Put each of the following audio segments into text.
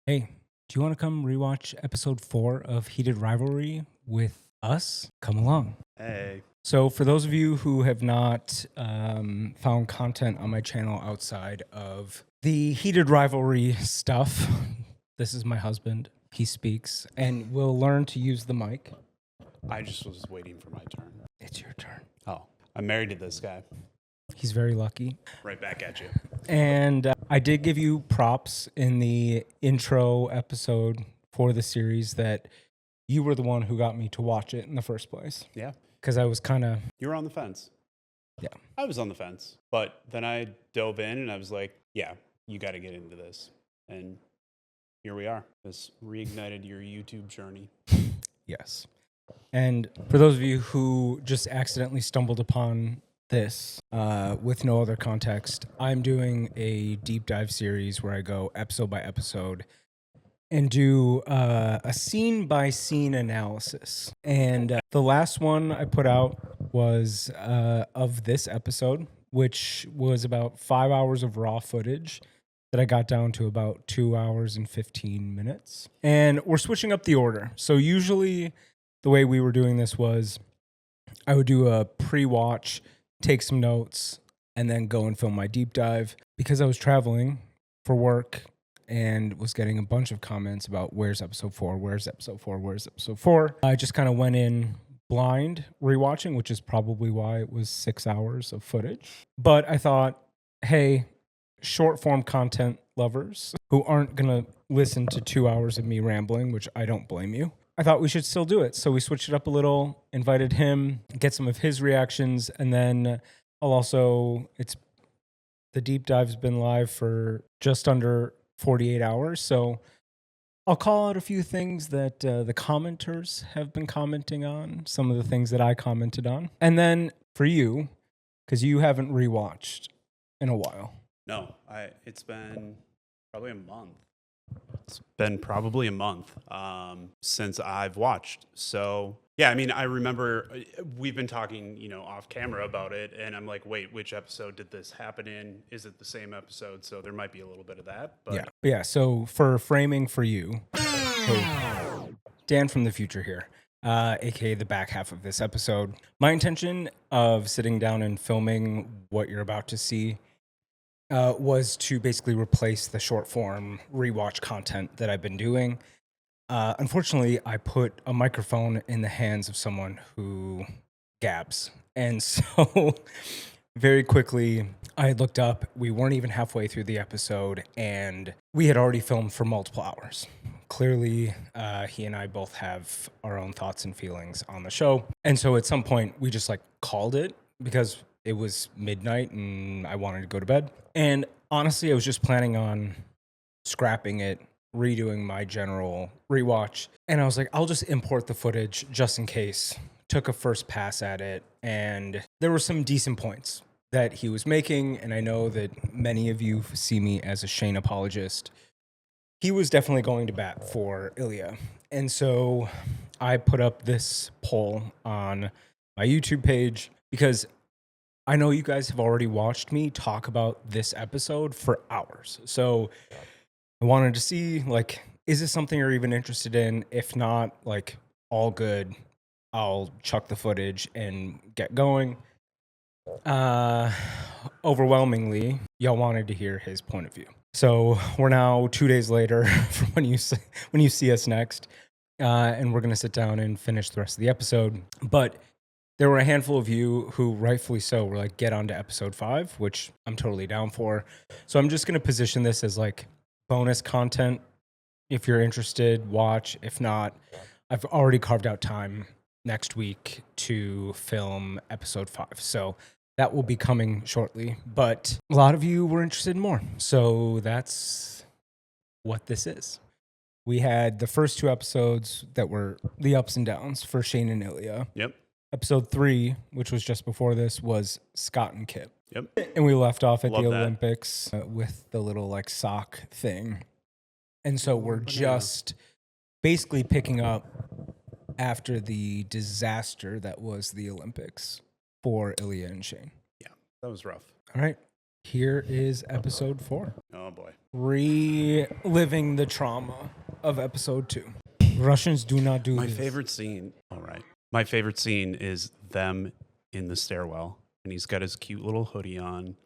Hey, do you want to come rewatch episode 4 of Heated Rivalry with us? Come along. Hey. So, for those of you who have not found content on my channel outside of the Heated Rivalry stuff, this is my husband. He speaks, and we'll learn to use the mic. I just was waiting for my turn. It's your turn. Oh, I'm married to this guy. He's very lucky. Right back at you. And I did give you props in the intro episode for the series that you were the one who got me to watch it in the first place. Yeah. Because I was kind of... You were on the fence. Yeah. I was on the fence. But then I dove in and I was like, yeah, you got to get into this. And here we are. This reignited your YouTube journey. Yes. And for those of you who just accidentally stumbled upon this with no other context, I'm doing a deep dive series where I go episode by episode and do a scene by scene analysis. And the last one I put out was of this episode, which was about 5 hours of raw footage that I got down to about 2 hours and 15 minutes. And we're switching up the order. So usually the way we were doing this was I would do a pre-watch, take some notes, and then go and film my deep dive. Because I was traveling for work and was getting a bunch of comments about where's episode 4, where's episode 4, where's episode 4. I just kind of went in blind rewatching, which is probably why it was 6 hours of footage. But I thought, hey, short form content lovers who aren't going to listen to 2 hours of me rambling, which I don't blame you, I thought we should still do it. So we switched it up a little, invited him, get some of his reactions, and then I'll also, the deep dive's been live for just under 48 hours. So I'll call out a few things that the commenters have been commenting on, some of the things that I commented on. And then for you, because you haven't rewatched in a while. No, it's been probably a month. It's been probably a month since I've watched. So, yeah, I mean, I remember we've been talking, off camera about it. And I'm like, wait, which episode did this happen in? Is it the same episode? So there might be a little bit of that. But Yeah. So for framing for you, hey, Dan from the future here, aka the back half of this episode. My intention of sitting down and filming what you're about to see was to basically replace the short form rewatch content that I've been doing. Unfortunately, I put a microphone in the hands of someone who gabs. And so very quickly, I had looked up. We weren't even halfway through the episode, and we had already filmed for multiple hours. Clearly, he and I both have our own thoughts and feelings on the show. And so at some point, we just called it because it was midnight and I wanted to go to bed. And honestly, I was just planning on scrapping it, redoing my general rewatch. And I was like, I'll just import the footage just in case. Took a first pass at it. And there were some decent points that he was making. And I know that many of you see me as a Shane apologist. He was definitely going to bat for Ilya. And so I put up this poll on my YouTube page because I know you guys have already watched me talk about this episode for hours. So I wanted to see, is this something you're even interested in? If not, all good. I'll chuck the footage and get going. Overwhelmingly, y'all wanted to hear his point of view. So we're now 2 days later from when you see us next, and we're going to sit down and finish the rest of the episode. But there were a handful of you who, rightfully so, were like, get on to episode 5, which I'm totally down for. So I'm just going to position this as bonus content. If you're interested, watch. If not, I've already carved out time next week to film episode 5. So that will be coming shortly. But a lot of you were interested in more. So that's what this is. We had the first 2 episodes that were the ups and downs for Shane and Ilya. Yep. Episode 3, which was just before this, was Scott and Kip. Yep. And we left off at Love the that. Olympics with the little sock thing. And so we're just basically picking up after the disaster that was the Olympics for Ilya and Shane. Yeah, that was rough. All right. Here is episode 4. Oh boy. Reliving the trauma of episode 2. Russians do not do My this. favorite scene. All right. My favorite scene is them in the stairwell, and he's got his cute little hoodie on,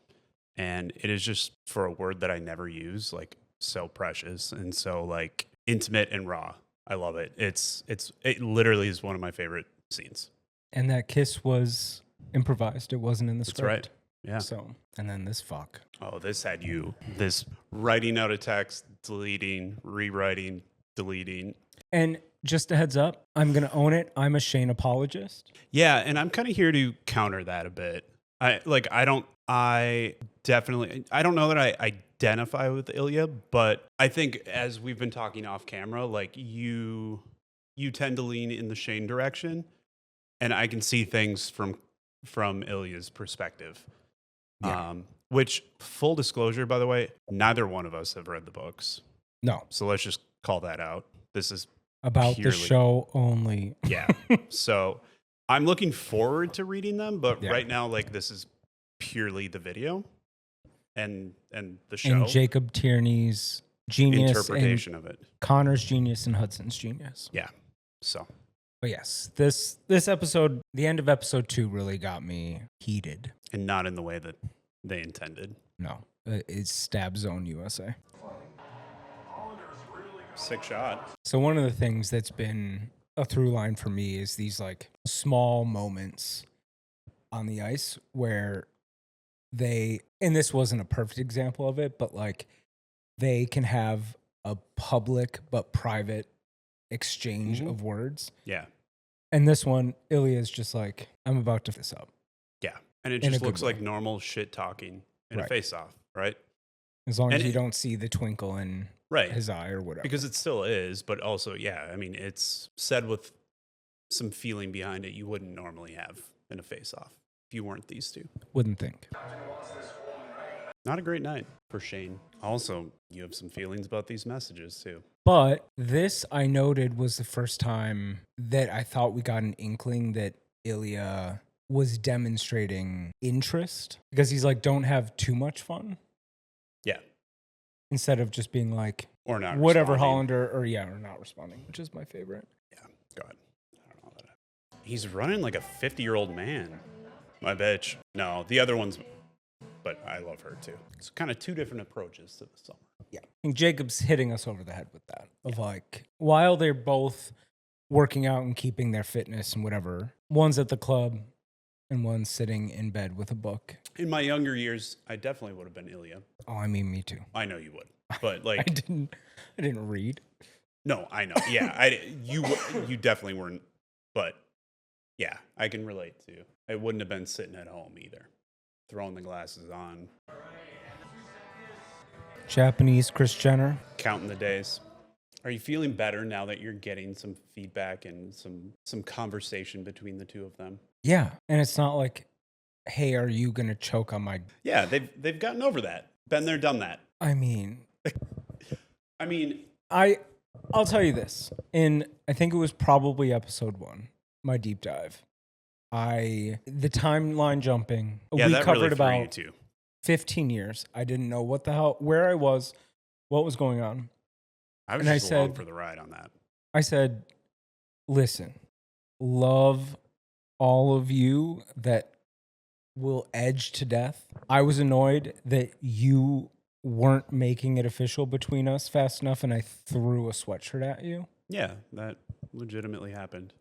and it is just, for a word that I never use, like so precious and so like intimate and raw. I love it. It literally is one of my favorite scenes. And that kiss was improvised. It wasn't in the That's script. right. Yeah. So, and then this fuck. Oh, this had you. This writing out a text, deleting, rewriting, deleting. And just a heads up, I'm going to own it. I'm a Shane apologist. Yeah, and I'm kind of here to counter that a bit. I don't know that I identify with Ilya, but I think as we've been talking off camera, like you tend to lean in the Shane direction, and I can see things from Ilya's perspective. Yeah. Which, full disclosure, by the way, neither one of us have read the books. No. So let's just call that out. This is About purely the show only. Yeah. So I'm looking forward to reading them, but Yeah. right now, like, this is purely the video and the show And Jacob Tierney's genius, interpretation and of it. Connor's genius, and Hudson's genius. Yeah. So But yes, this episode, the end of episode 2 really got me heated. and not in the way that they intended. No, it's Stab Zone USA. Sick shot. So one of the things that's been a through line for me is these like small moments on the ice where and this wasn't a perfect example of it, but like they can have a public but private exchange of words. Yeah. And this one, Ilya is just like, I'm about to f this up. Yeah. And it In a just good looks way. like normal shit talking in a Right. face off, right? As long And as you it- don't see the twinkle in Right. his eye or whatever. Because it still is, but also, yeah, I mean, it's said with some feeling behind it you wouldn't normally have in a face off if you weren't these two. Wouldn't think. Not a great night for Shane. Also, you have some feelings about these messages too. But this, I noted, was the first time that I thought we got an inkling that Ilya was demonstrating interest, because he's like, don't have too much fun. Yeah. Instead of just being like, Or not whatever, responding. Hollander, or not responding, which is my favorite. Yeah, go ahead. I don't know that. He's running like a 50-year-old man. My bitch. No, the other one's, but I love her too. It's kind of two different approaches to the summer. Yeah. I think Jacob's hitting us over the head with that. Of like, while they're both working out and keeping their fitness and whatever, one's at the club and one's sitting in bed with a book. In my younger years, I definitely would have been Ilya. Oh, I mean, me too. I know you would, but I like, didn't read. no, I know. Yeah, you definitely weren't. But yeah, I can relate to. I wouldn't have been sitting at home either, throwing the glasses on, Japanese Kris Jenner. counting the days. Are you feeling better now that you're getting some feedback and some conversation between the two of them? Yeah. And it's not like, hey, are you going to choke on my... Yeah, they've gotten over that. Been there, done that. I mean, I'll tell you this. I think it was probably episode 1, my deep dive. The timeline jumping, yeah, we that covered really threw you about too. 15 years. I didn't know what the hell, where I was, what was going on. I was and I just along said- for the ride on that. I said, listen, love all of you that will edge to death. I was annoyed that you weren't making it official between us fast enough, and I threw a sweatshirt at you. Yeah, that legitimately happened.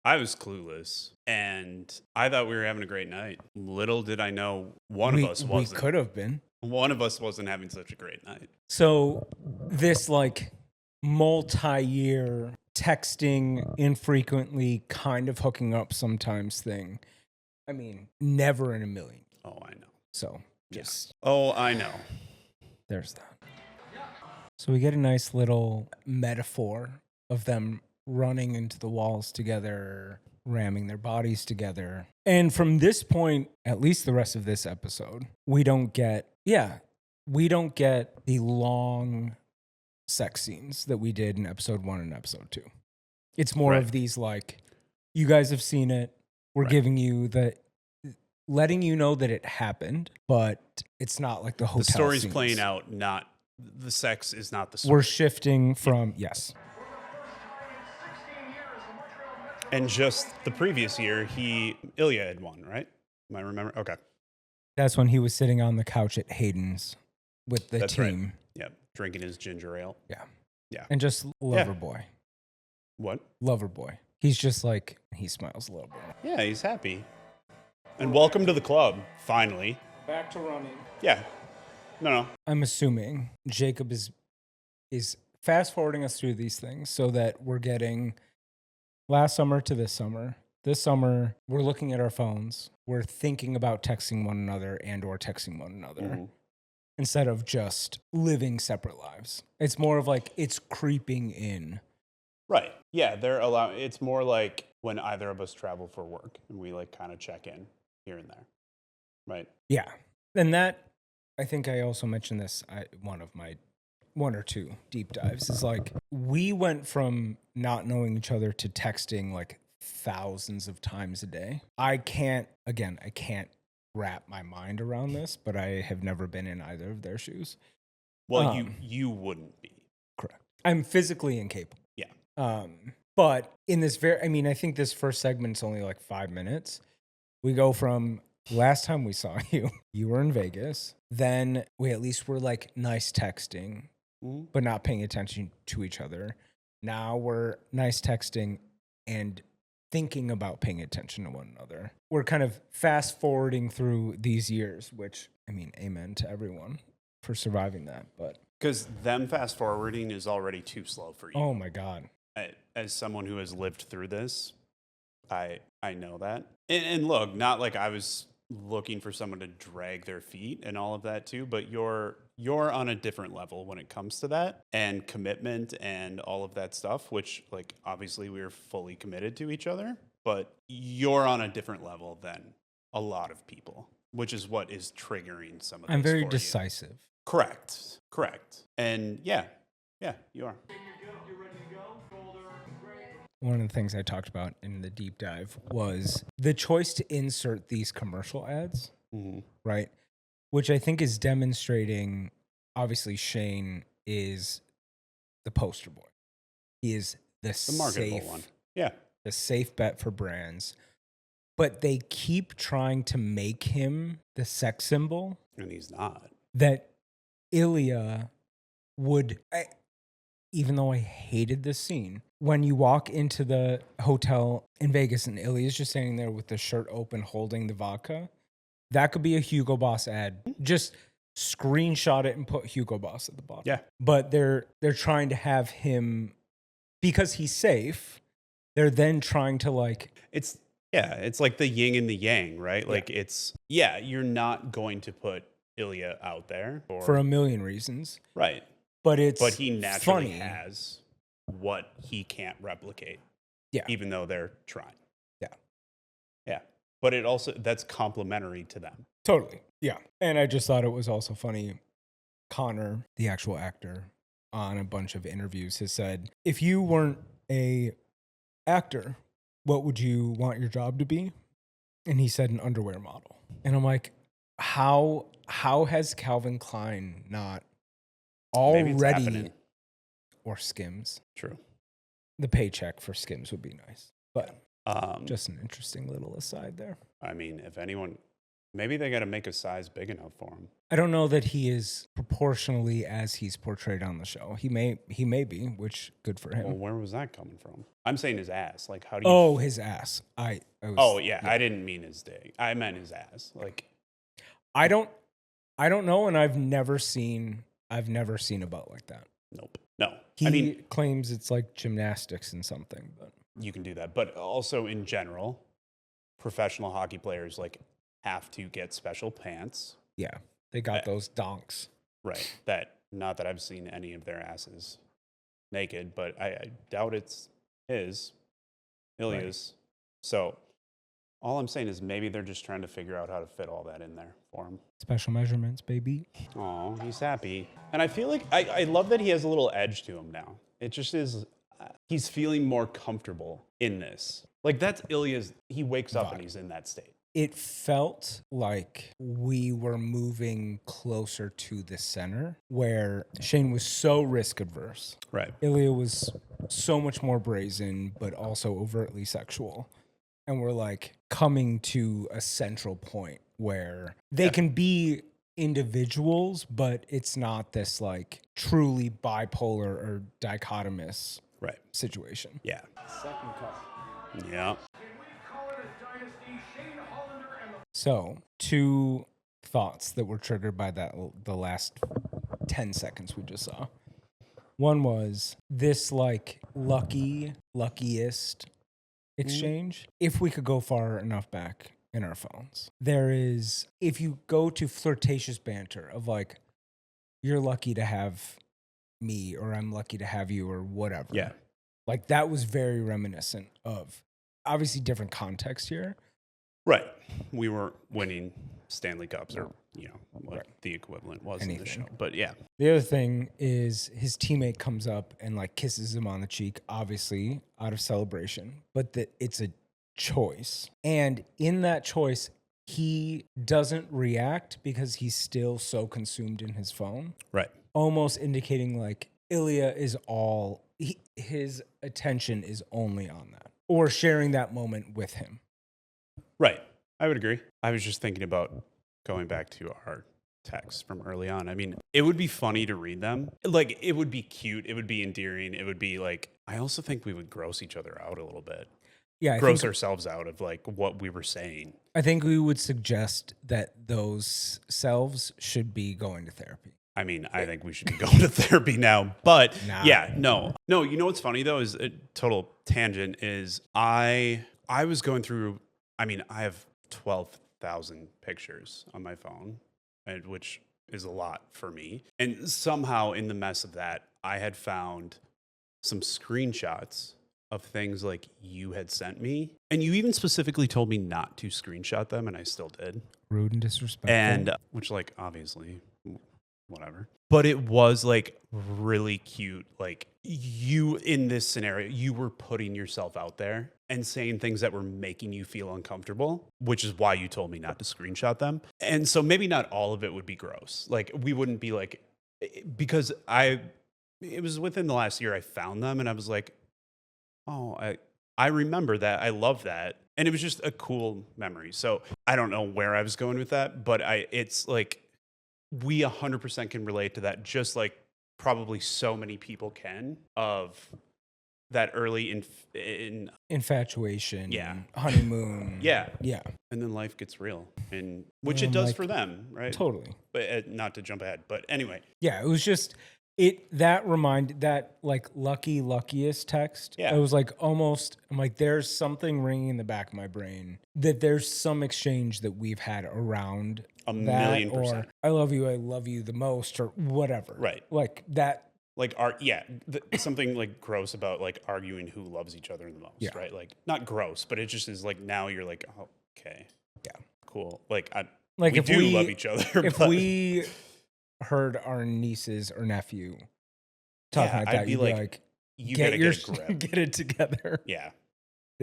I was clueless, and I thought we were having a great night. Little did I know one of us We wasn't. could have been. One of us wasn't having such a great night. So this like multi-year texting infrequently, kind of hooking up sometimes thing. I mean, never in a million. Oh, I know. So just Oh, I know. there's that. So we get a nice little metaphor of them running into the walls together, ramming their bodies together. And from this point, at least the rest of this episode, we don't get the long sex scenes that we did in episode 1 and episode 2. It's more Right. of these like, you guys have seen it. We're Right. giving you the letting you know that it happened, but it's not like the hotel The story's scenes. playing out, not the sex is not the story. We're shifting from, yes. And just the previous year, Ilya had won, right? Am I remember? Okay. That's when he was sitting on the couch at Hayden's with the That's team. right. Yep. Drinking his ginger ale. Yeah. Yeah. And just lover boy. What? Lover boy. He's just like, he smiles a little bit. Yeah, he's happy. And welcome to the club, finally. Back to running. Yeah. No. I'm assuming Jacob is fast forwarding us through these things so that we're getting last summer to this summer. This summer, we're looking at our phones. We're thinking about texting one another and or texting one another instead of just living separate lives. It's more of like it's creeping in. Right. Yeah, it's more like when either of us travel for work and we like kind of check in here and there. Right. Yeah. And that, I think I also mentioned this, one or two deep dives is like we went from not knowing each other to texting like thousands of times a day. I can't wrap my mind around this, but I have never been in either of their shoes. Well, you wouldn't be. Correct. I'm physically incapable. Yeah. But in this I think this first segment's only like 5 minutes. We go from last time we saw you, you were in Vegas. Then we at least were like nice texting, but not paying attention to each other. Now we're nice texting and thinking about paying attention to one another. We're kind of fast forwarding through these years, which, I mean, amen to everyone for surviving that. But because them fast forwarding is already too slow for you. Oh my God. As someone who has lived through this, I know that. And look, not like I was looking for someone to drag their feet and all of that too, but you're on a different level when it comes to that and commitment and all of that stuff, which like obviously we're fully committed to each other, but you're on a different level than a lot of people, which is what is triggering some of this. I'm very for decisive. You. Correct. And yeah, you are. One of the things I talked about in the deep dive was the choice to insert these commercial ads, right? Which I think is demonstrating, obviously, Shane is the poster boy. He is the marketable safe one. Yeah. The safe bet for brands. But they keep trying to make him the sex symbol. And he's not. That Ilya would... even though I hated this scene, when you walk into the hotel in Vegas and Ilya's just standing there with the shirt open holding the vodka, that could be a Hugo Boss ad. Just screenshot it and put Hugo Boss at the bottom. Yeah. But they're trying to have him, because he's safe, they're then trying to like... It's like the yin and the yang, right? Like you're not going to put Ilya out there. For a million reasons. Right. But he naturally funny. has what he can't replicate. Yeah. Even though they're trying. Yeah. Yeah. But that's complementary to them. Totally. Yeah. And I just thought it was also funny. Connor, the actual actor, on a bunch of interviews has said, if you weren't a actor, what would you want your job to be? And he said an underwear model. And I'm like, how has Calvin Klein not already, or Skims? True. The paycheck for Skims would be nice, but just an interesting little aside there. I mean, if anyone, maybe they got to make a size big enough for him. I don't know that he is proportionally as he's portrayed on the show. He may be, which good for him. Well, where was that coming from? I'm saying his ass. Like, how do you? Oh, his ass. I didn't mean his dick. I meant his ass. Like, I don't know, and I've never seen a butt like that. Nope. No. He claims it's like gymnastics and something, but you can do that. But also in general, professional hockey players like have to get special pants. Yeah. They got those donks. Right. Not that I've seen any of their asses naked, but I doubt it's Ilya's. Right. So all I'm saying is maybe they're just trying to figure out how to fit all that in there for him. Special measurements, baby. Oh, he's happy. And I feel like I love that he has a little edge to him now. It just is, he's feeling more comfortable in this. Like that's Ilya's, he wakes up and he's in that state. it felt like we were moving closer to the center where Shane was so risk adverse. Right. Ilya was so much more brazen, but also overtly sexual. And we're like coming to a central point where they can be individuals, but it's not this like truly bipolar or dichotomous situation. Yeah. Second cup. Yeah. So, two thoughts that were triggered by the last 10 seconds we just saw. One was this like luckiest exchange. If we could go far enough back in our phones, there is, if you go to flirtatious banter of like, you're lucky to have me, or I'm lucky to have you, or whatever. Yeah. Like that was very reminiscent of, obviously different context here. Right. We were winning Stanley Cups, or, you know, what the equivalent was in the show. But yeah. The other thing is his teammate comes up and like kisses him on the cheek, obviously out of celebration, but that it's a choice. And in that choice, he doesn't react because he's still so consumed in his phone. Right. Almost indicating like Ilya is his attention is only on that, or sharing that moment with him. Right. I would agree. I was just thinking about going back to our texts from early on. I mean, it would be funny to read them. Like, it would be cute. It would be endearing. It would be like, I also think we would gross each other out a little bit. Yeah. Gross ourselves out of like what we were saying. I think we would suggest that those selves should be going to therapy. I mean, I think we should be going to therapy now, but Nah. No, you know what's funny though is a total tangent is I was going through, I mean, I have 12,000 pictures on my phone, which is a lot for me. And somehow in the mess of that, I had found some screenshots of things like you had sent me. And you even specifically told me not to screenshot them, and I still did. Rude and disrespectful. And which, like, obviously, whatever. But it was like really cute. Like, you in this scenario, you were putting yourself out there and saying things that were making you feel uncomfortable, which is why you told me not to screenshot them. And so maybe not all of it would be gross. Like, we wouldn't be like, because it was within the last year I found them and I was like, oh, I remember that. I love that. And it was just a cool memory. So I don't know where I was going with that, but it's like, we 100% can relate to that, just like probably so many people can, of that early infatuation, yeah, honeymoon, yeah, and then life gets real, and which it does like, for them, right? Totally. But not to jump ahead, but anyway, yeah, it was just that like luckiest text. Yeah, it was like almost. I'm like, there's something ringing in the back of my brain that there's some exchange that we've had around. A million percent. Or I love you the most, or whatever. Right. Like that. Like something like gross about like arguing who loves each other the most, right? Like, not gross, but it just is like, now you're like, oh, okay, yeah, cool. Like, we do love each other. If we heard our nieces or nephew talking like that, I'd be you'd like, you get gotta get a grip. Get it together. Yeah.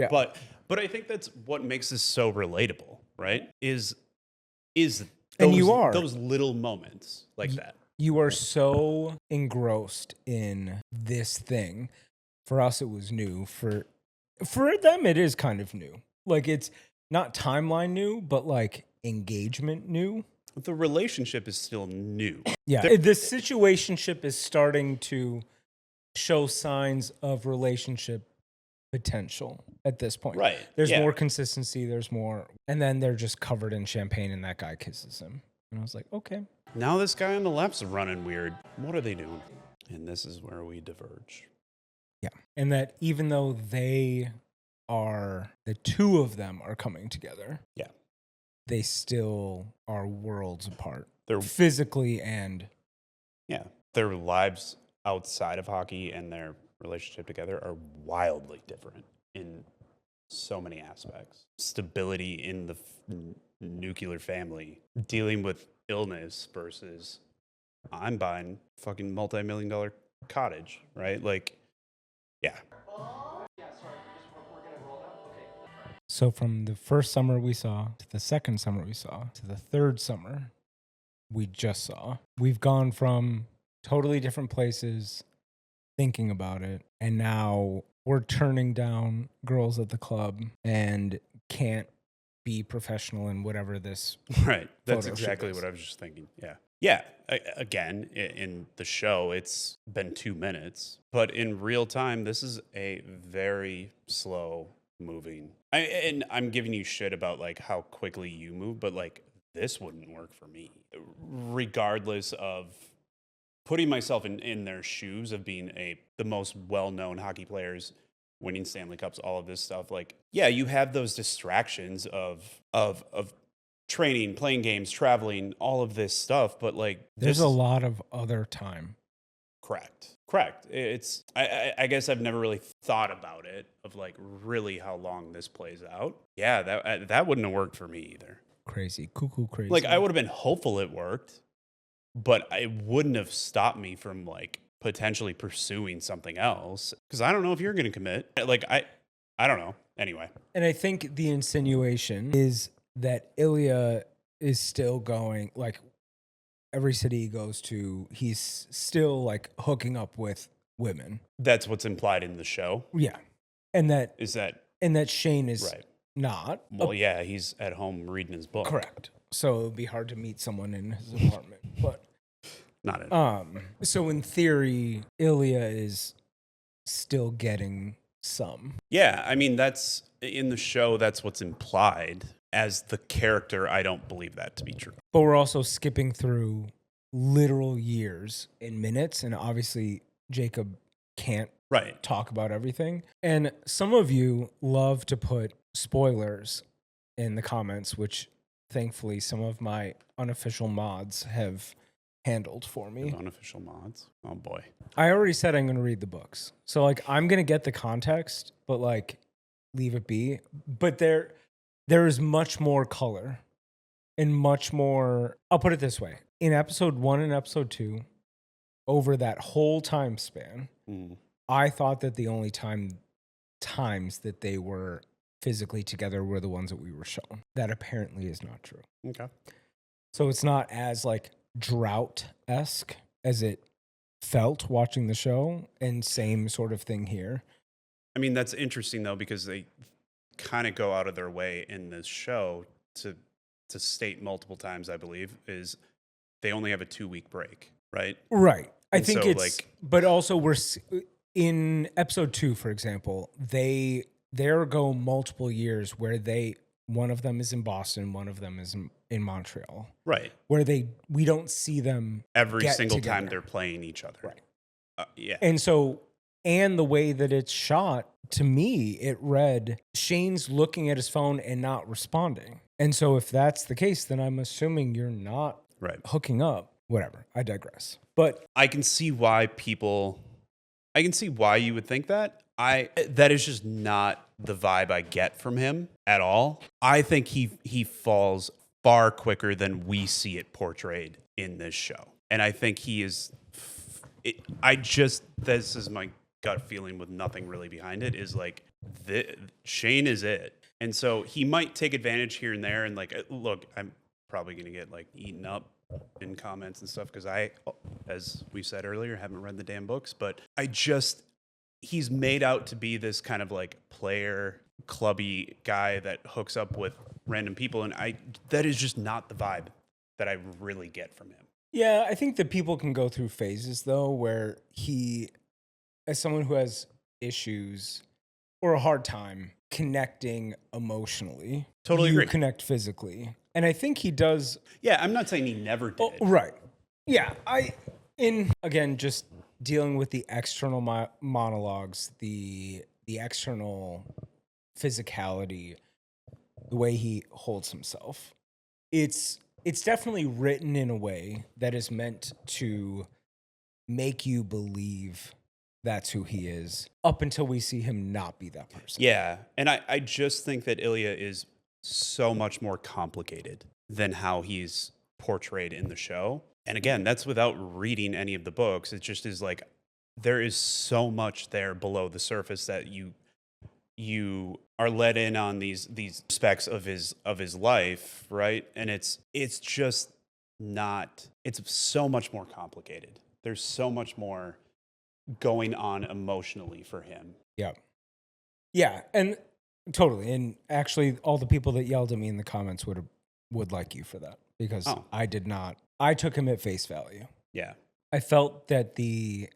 But I think that's what makes this so relatable, right? Is those little moments like that. You are so engrossed in this thing. For us, it was new. For them, it is kind of new. Like, it's not timeline new, but like engagement new. The relationship is still new. Yeah, the situationship is starting to show signs of relationship potential at this point. Right. There's more consistency. There's more. And then they're just covered in champagne and that guy kisses him. And I was like, okay. Now this guy on the left's running weird. What are they doing? And this is where we diverge. Yeah. And that even though the two of them are coming together. Yeah. They still are worlds apart. They're physically and. Yeah. Their lives outside of hockey and their relationship together are wildly different in so many aspects. Stability in the nuclear family, dealing with illness versus I'm buying fucking multi-million-dollar cottage, right? Like, yeah. So from the first summer we saw to the second summer we saw to the third summer we just saw, we've gone from totally different places thinking about it, and now we're turning down girls at the club and can't be professional in whatever this Right. That's photo shoot exactly is. what I was just thinking. Yeah. Yeah. Again, in the show, it's been 2 minutes, but in real time, this is a very slow moving. And I'm giving you shit about like how quickly you move, but like this wouldn't work for me, regardless of putting myself in their shoes of being the most well-known hockey players, winning Stanley Cups, all of this stuff. Like, yeah, you have those distractions of training, playing games, traveling, all of this stuff, but like There's a lot of other time. Correct. It's I guess I've never really thought about it of like really how long this plays out. Yeah, that wouldn't have worked for me either. Crazy, cuckoo crazy. Like I would have been hopeful it worked, but it wouldn't have stopped me from like potentially pursuing something else because I don't know if you're going to commit. Like I don't know. Anyway, And I think the insinuation is that Ilya is still going, like every city he goes to, he's still like hooking up with women. that's what's implied in the show. Yeah. And that Shane is Right. not. Well, yeah, he's at home reading his book. Correct. So it would be hard to meet someone in his apartment. But Not it. so in theory, Ilya is still getting some. Yeah, I mean that's in the show. That's what's implied. As the character, I don't believe that to be true. But we're also skipping through literal years in minutes, and obviously Jacob can't Right. talk about everything. And some of you love to put spoilers in the comments, which thankfully some of my unofficial mods have handled for me. Unofficial mods. Oh boy. I already said I'm going to read the books. So like I'm going to get the context, but like leave it be. But there is much more color and much more. I'll put it this way. In episode 1 and episode 2, over that whole time span, I thought that the only times that they were physically together were the ones that we were shown. That apparently is not true. Okay. So it's not as like drought-esque as it felt watching the show, and same sort of thing here. I mean, that's interesting though, because they kind of go out of their way in this show to state multiple times, I believe, is they only have a 2-week break, right? Right. I And think so, it's, like, but also we're in episode 2, for example, there go multiple years where one of them is in Boston, one of them is in Montreal, right, where we don't see them every get single together. time they're playing each other. Right. Yeah. And so, and the way that it's shot, to me, it read Shane's looking at his phone and not responding. And so if that's the case, then I'm assuming you're not Right. hooking up. Whatever. I digress. But I can see why you would think that. That is just not the vibe I get from him at all. I think he falls far quicker than we see it portrayed in this show. And I think he is this is my gut feeling with nothing really behind it, is like Shane is it. And so he might take advantage here and there, and like, look, I'm probably going to get like eaten up in comments and stuff because I, as we said earlier, haven't read the damn books, but he's made out to be this kind of like player clubby guy that hooks up with random people, and that is just not the vibe that I really get from him. yeah, I think that people can go through phases though, where he, as someone who has issues or a hard time connecting emotionally, Totally you agree. connect physically. And I think he does. Yeah, I'm not saying he never did. Oh, right. Yeah. Again, just dealing with the external monologues, the external physicality, the way he holds himself. It's definitely written in a way that is meant to make you believe that's who he is up until we see him not be that person. Yeah, and I just think that Ilya is so much more complicated than how he's portrayed in the show. And again, that's without reading any of the books. It just is like there is so much there below the surface that you you are let in on these aspects of his life, right? And it's just not, it's so much more complicated. There's so much more going on emotionally for him. Yeah. Yeah, and totally. And actually, all the people that yelled at me in the comments would like you for that, because I did not. I took him at face value. Yeah. I felt that the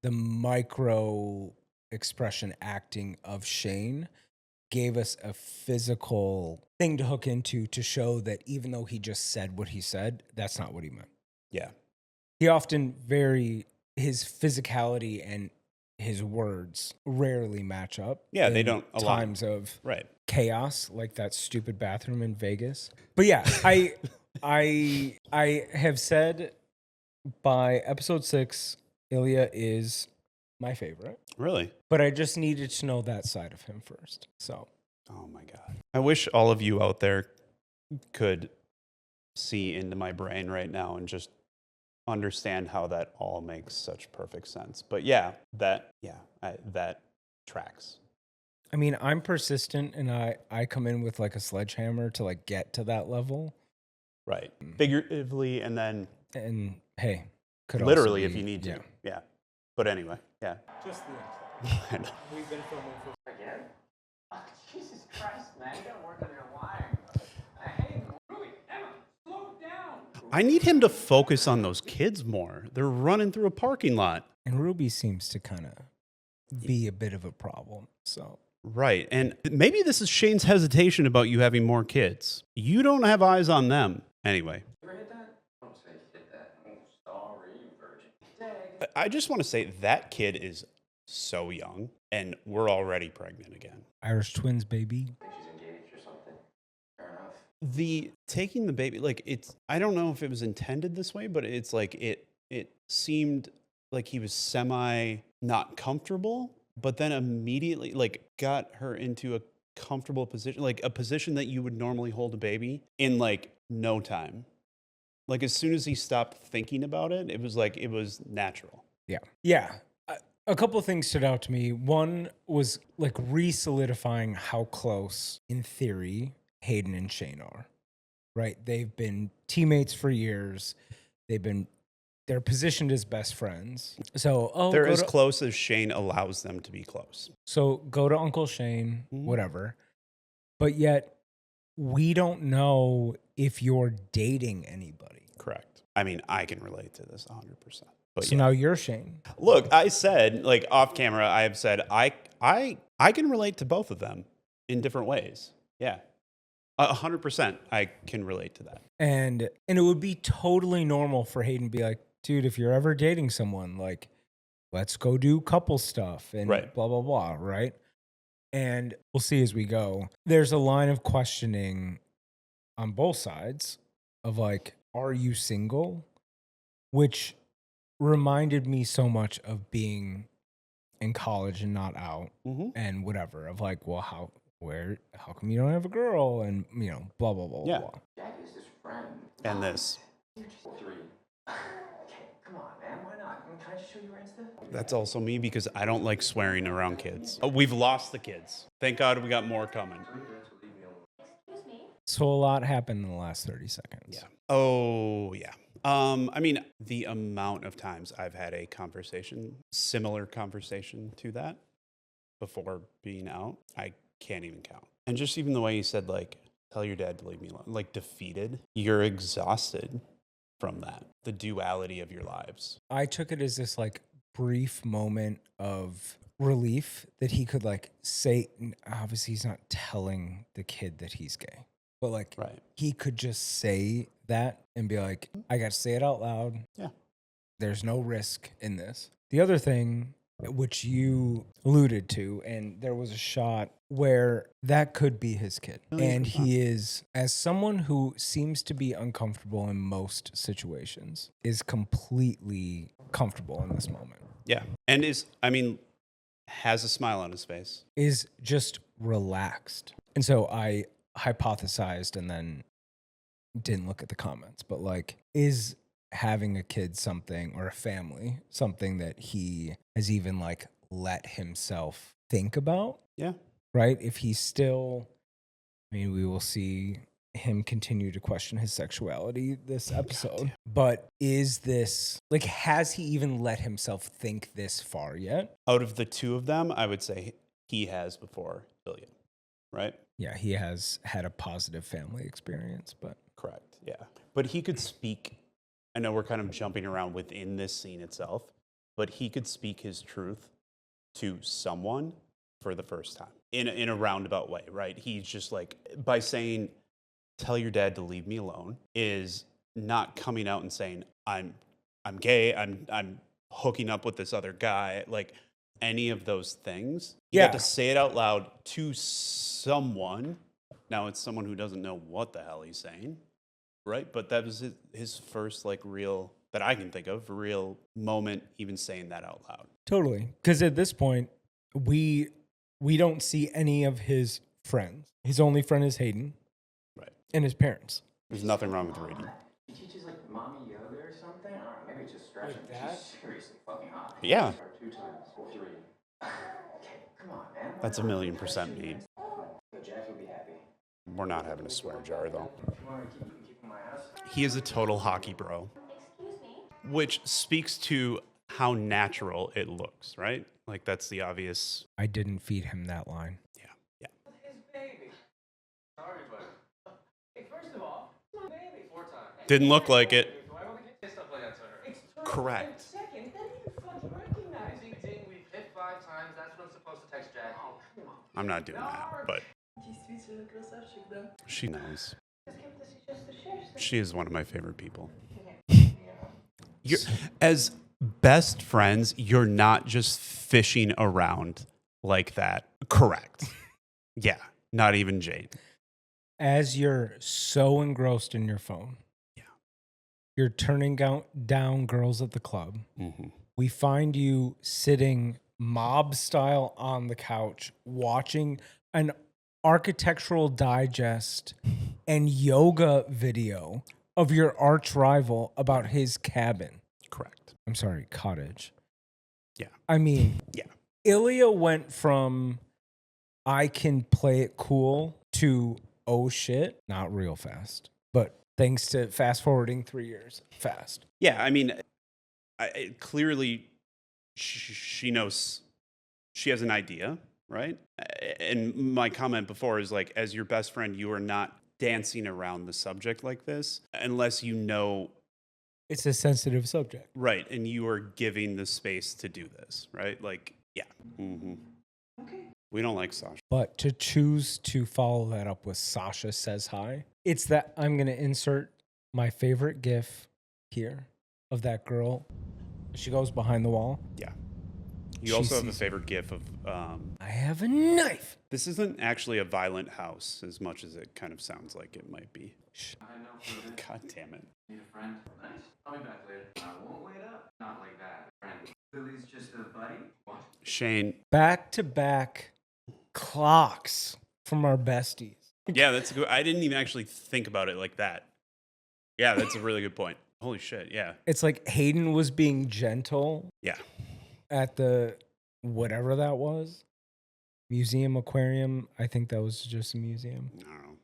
micro expression acting of Shane gave us a physical thing to hook into to show that even though he just said what he said, that's not what he meant. Yeah. He often his physicality and his words rarely match up. Yeah, they don't align. Times of Right. chaos, like that stupid bathroom in Vegas. But yeah, I have said by episode 6, Ilya is my favorite. Really? But I just needed to know that side of him first. So. Oh my God. I wish all of you out there could see into my brain right now and just understand how that all makes such perfect sense. But yeah, that tracks. I mean, I'm persistent, and I come in with like a sledgehammer to like get to that level. Right. Figuratively, and then hey, could literally also be, if you need to. Yeah. Yeah. But anyway, yeah. Just the intro. We've been filming for again. Oh, Jesus Christ, man! You gotta work on your wiring. Hey, Ruby, Emma, slow down. I need him to focus on those kids more. They're running through a parking lot. And Ruby seems to kind of be a bit of a problem. So. Right. And maybe this is Shane's hesitation about you having more kids. You don't have eyes on them. Anyway. Ever hit that? Don't say hit that. Oh, sorry, virgin. I just want to say that kid is so young, and we're already pregnant again. Irish twins, baby. I think she's engaged or something. Fair enough. The taking the baby, like, it's, I don't know if it was intended this way, but it's like it seemed like he was semi not comfortable, but then immediately like got her into a comfortable position, like a position that you would normally hold a baby in like no time. Like as soon as he stopped thinking about it, it was like, it was natural. Yeah. Yeah. A couple of things stood out to me. One was like re-solidifying how close, in theory, Hayden and Shane are, right? They've been teammates for years. They're positioned as best friends. So they're as close as Shane allows them to be close. So go to Uncle Shane, whatever. But yet we don't know if you're dating anybody. Correct. I mean, I can relate to this 100%. But so now you're Shane. Look, I said, like off camera, I have said I can relate to both of them in different ways. Yeah. 100% I can relate to that. And it would be totally normal for Hayden to be like, dude, if you're ever dating someone, like, let's go do couple stuff and blah, blah, blah, right? And we'll see as we go. There's a line of questioning on both sides of like, are you single? Which reminded me so much of being in college and not out and whatever, of like, well, how come you don't have a girl? And, you know, blah, blah, blah, blah. Jack is his friend. And this. You're just 3. Okay, come on, man. Why not? Can I just show you your Insta? That's also me because I don't like swearing around kids. Oh, we've lost the kids. Thank God we got more coming. Excuse me. So a lot happened in the last 30 seconds. Yeah. Oh, yeah. I mean, the amount of times I've had a similar conversation to that before being out, I can't even count. And just even the way you said, like, tell your dad to leave me alone, like defeated, you're exhausted from that, the duality of your lives. I took it as this like brief moment of relief that he could like say, obviously he's not telling the kid that he's gay, but like he could just say that and be like, I got to say it out loud. Yeah. There's no risk in this. The other thing, which you alluded to, and there was a shot where that could be his kid. And he is, as someone who seems to be uncomfortable in most situations, is completely comfortable in this moment. Yeah. And has a smile on his face. Is just relaxed. And so I hypothesized and then didn't look at the comments, but like, is having a kid something, or a family, something that he has even like let himself think about? Yeah. right? If he's still, I mean, we will see him continue to question his sexuality this episode. But is this, like, has he even let himself think this far yet? Out of the two of them, I would say he has before Ilya, right? Yeah, he has had a positive family experience, but Correct, yeah. But he could speak, I know we're kind of jumping around within this scene itself, but he could speak his truth to someone for the first time in a roundabout way, right? He's just like, by saying, tell your dad to leave me alone, is not coming out and saying, I'm gay, I'm hooking up with this other guy, like any of those things. You Yeah. have to say it out loud to someone. Now it's someone who doesn't know what the hell he's saying, right? But that was his first, like, real, that I can think of, real moment even saying that out loud. totally. Because at this point, we don't see any of his friends. His only friend is Hayden. Right. And his parents. There's nothing wrong with reading. He teaches like mommy yoga or something. I don't know. Maybe it's just stretching. Like that? She's seriously fucking hot. Yeah. Or 2 times or 3. Okay, come on, man. That's 1,000,000% me. So Jack will be happy. We're not having a swear jar, though. If you want to keep him in my house. He is a total hockey bro, Excuse me? which speaks to how natural it looks, right? Like, that's the obvious. I didn't feed him that line. Yeah. His baby. Sorry, but hey, first of all, it's my baby. 4 times. Didn't look like it. Why would we say stuff like that to her? It's Correct. And second, that even fucking recognizing ding. We've hit 5 times. That's what I'm supposed to text Jack. Oh, come on. I'm not doing that, but Действительно красавчик, да? she knows. Just give this just to share. She is one of my favorite people. You're, as best friends, you're not just fishing around like that. Correct. Yeah, not even Jane. As you're so engrossed in your phone, Yeah. you're turning down girls at the club. Mm-hmm. We find you sitting mob style on the couch watching an architectural digest and yoga video of your arch rival about his cabin. Correct. I'm sorry, cottage. Yeah. I mean, Yeah. Ilya went from I can play it cool to oh shit, not real fast. But thanks to fast forwarding 3 years, fast. Yeah, I mean, clearly she knows, she has an idea, right? And my comment before is like, as your best friend, you are not dancing around the subject like this unless you know, It's a sensitive subject. right, and you are giving the space to do this, right? Like, yeah. Mm-hmm. Okay. We don't like Sasha. But to choose to follow that up with Sasha says hi, it's that I'm going to insert my favorite GIF here of that girl. She goes behind the wall. Yeah. You She also have a sees- favorite gif of, I have a knife. this isn't actually a violent house as much as it kind of sounds like it might be. I know for this. God damn it. Need a friend? Nice. I'll be back later. I won't wait up. Not like that. Friend. Lily's just a buddy? What? Shane. Back to back clocks from our besties. Yeah, that's good. I didn't even actually think about it like that. Yeah, that's a really good point. Holy shit, yeah. It's like Hayden was being gentle Yeah. at the whatever that was. Museum aquarium. I think that was just a museum. I don't know.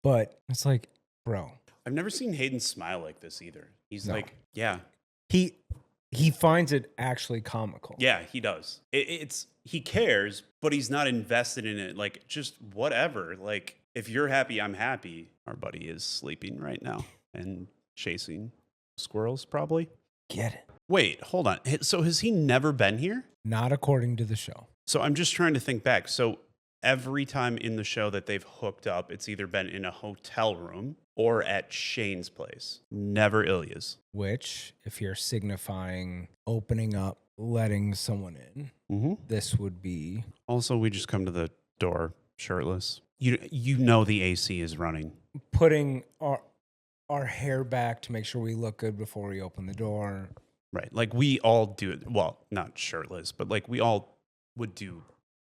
But it's like, bro, I've never seen Hayden smile like this either. He's No. like, yeah. he finds it actually comical. Yeah, he does. It's he cares, but he's not invested in it. Like, just whatever. Like, if you're happy, I'm happy. Our buddy is sleeping right now and chasing squirrels, probably. Get it. Wait, hold on. So has he never been here? Not according to the show. So I'm just trying to think back. So every time in the show that they've hooked up, it's either been in a hotel room or at Shane's place. Never Ilya's. Which, if you're signifying opening up, letting someone in, Mm-hmm. this would be Also, we just come to the door shirtless. You know the AC is running. putting our hair back to make sure we look good before we open the door. Right. Like, we all do it. Well, not shirtless, but like, we all would do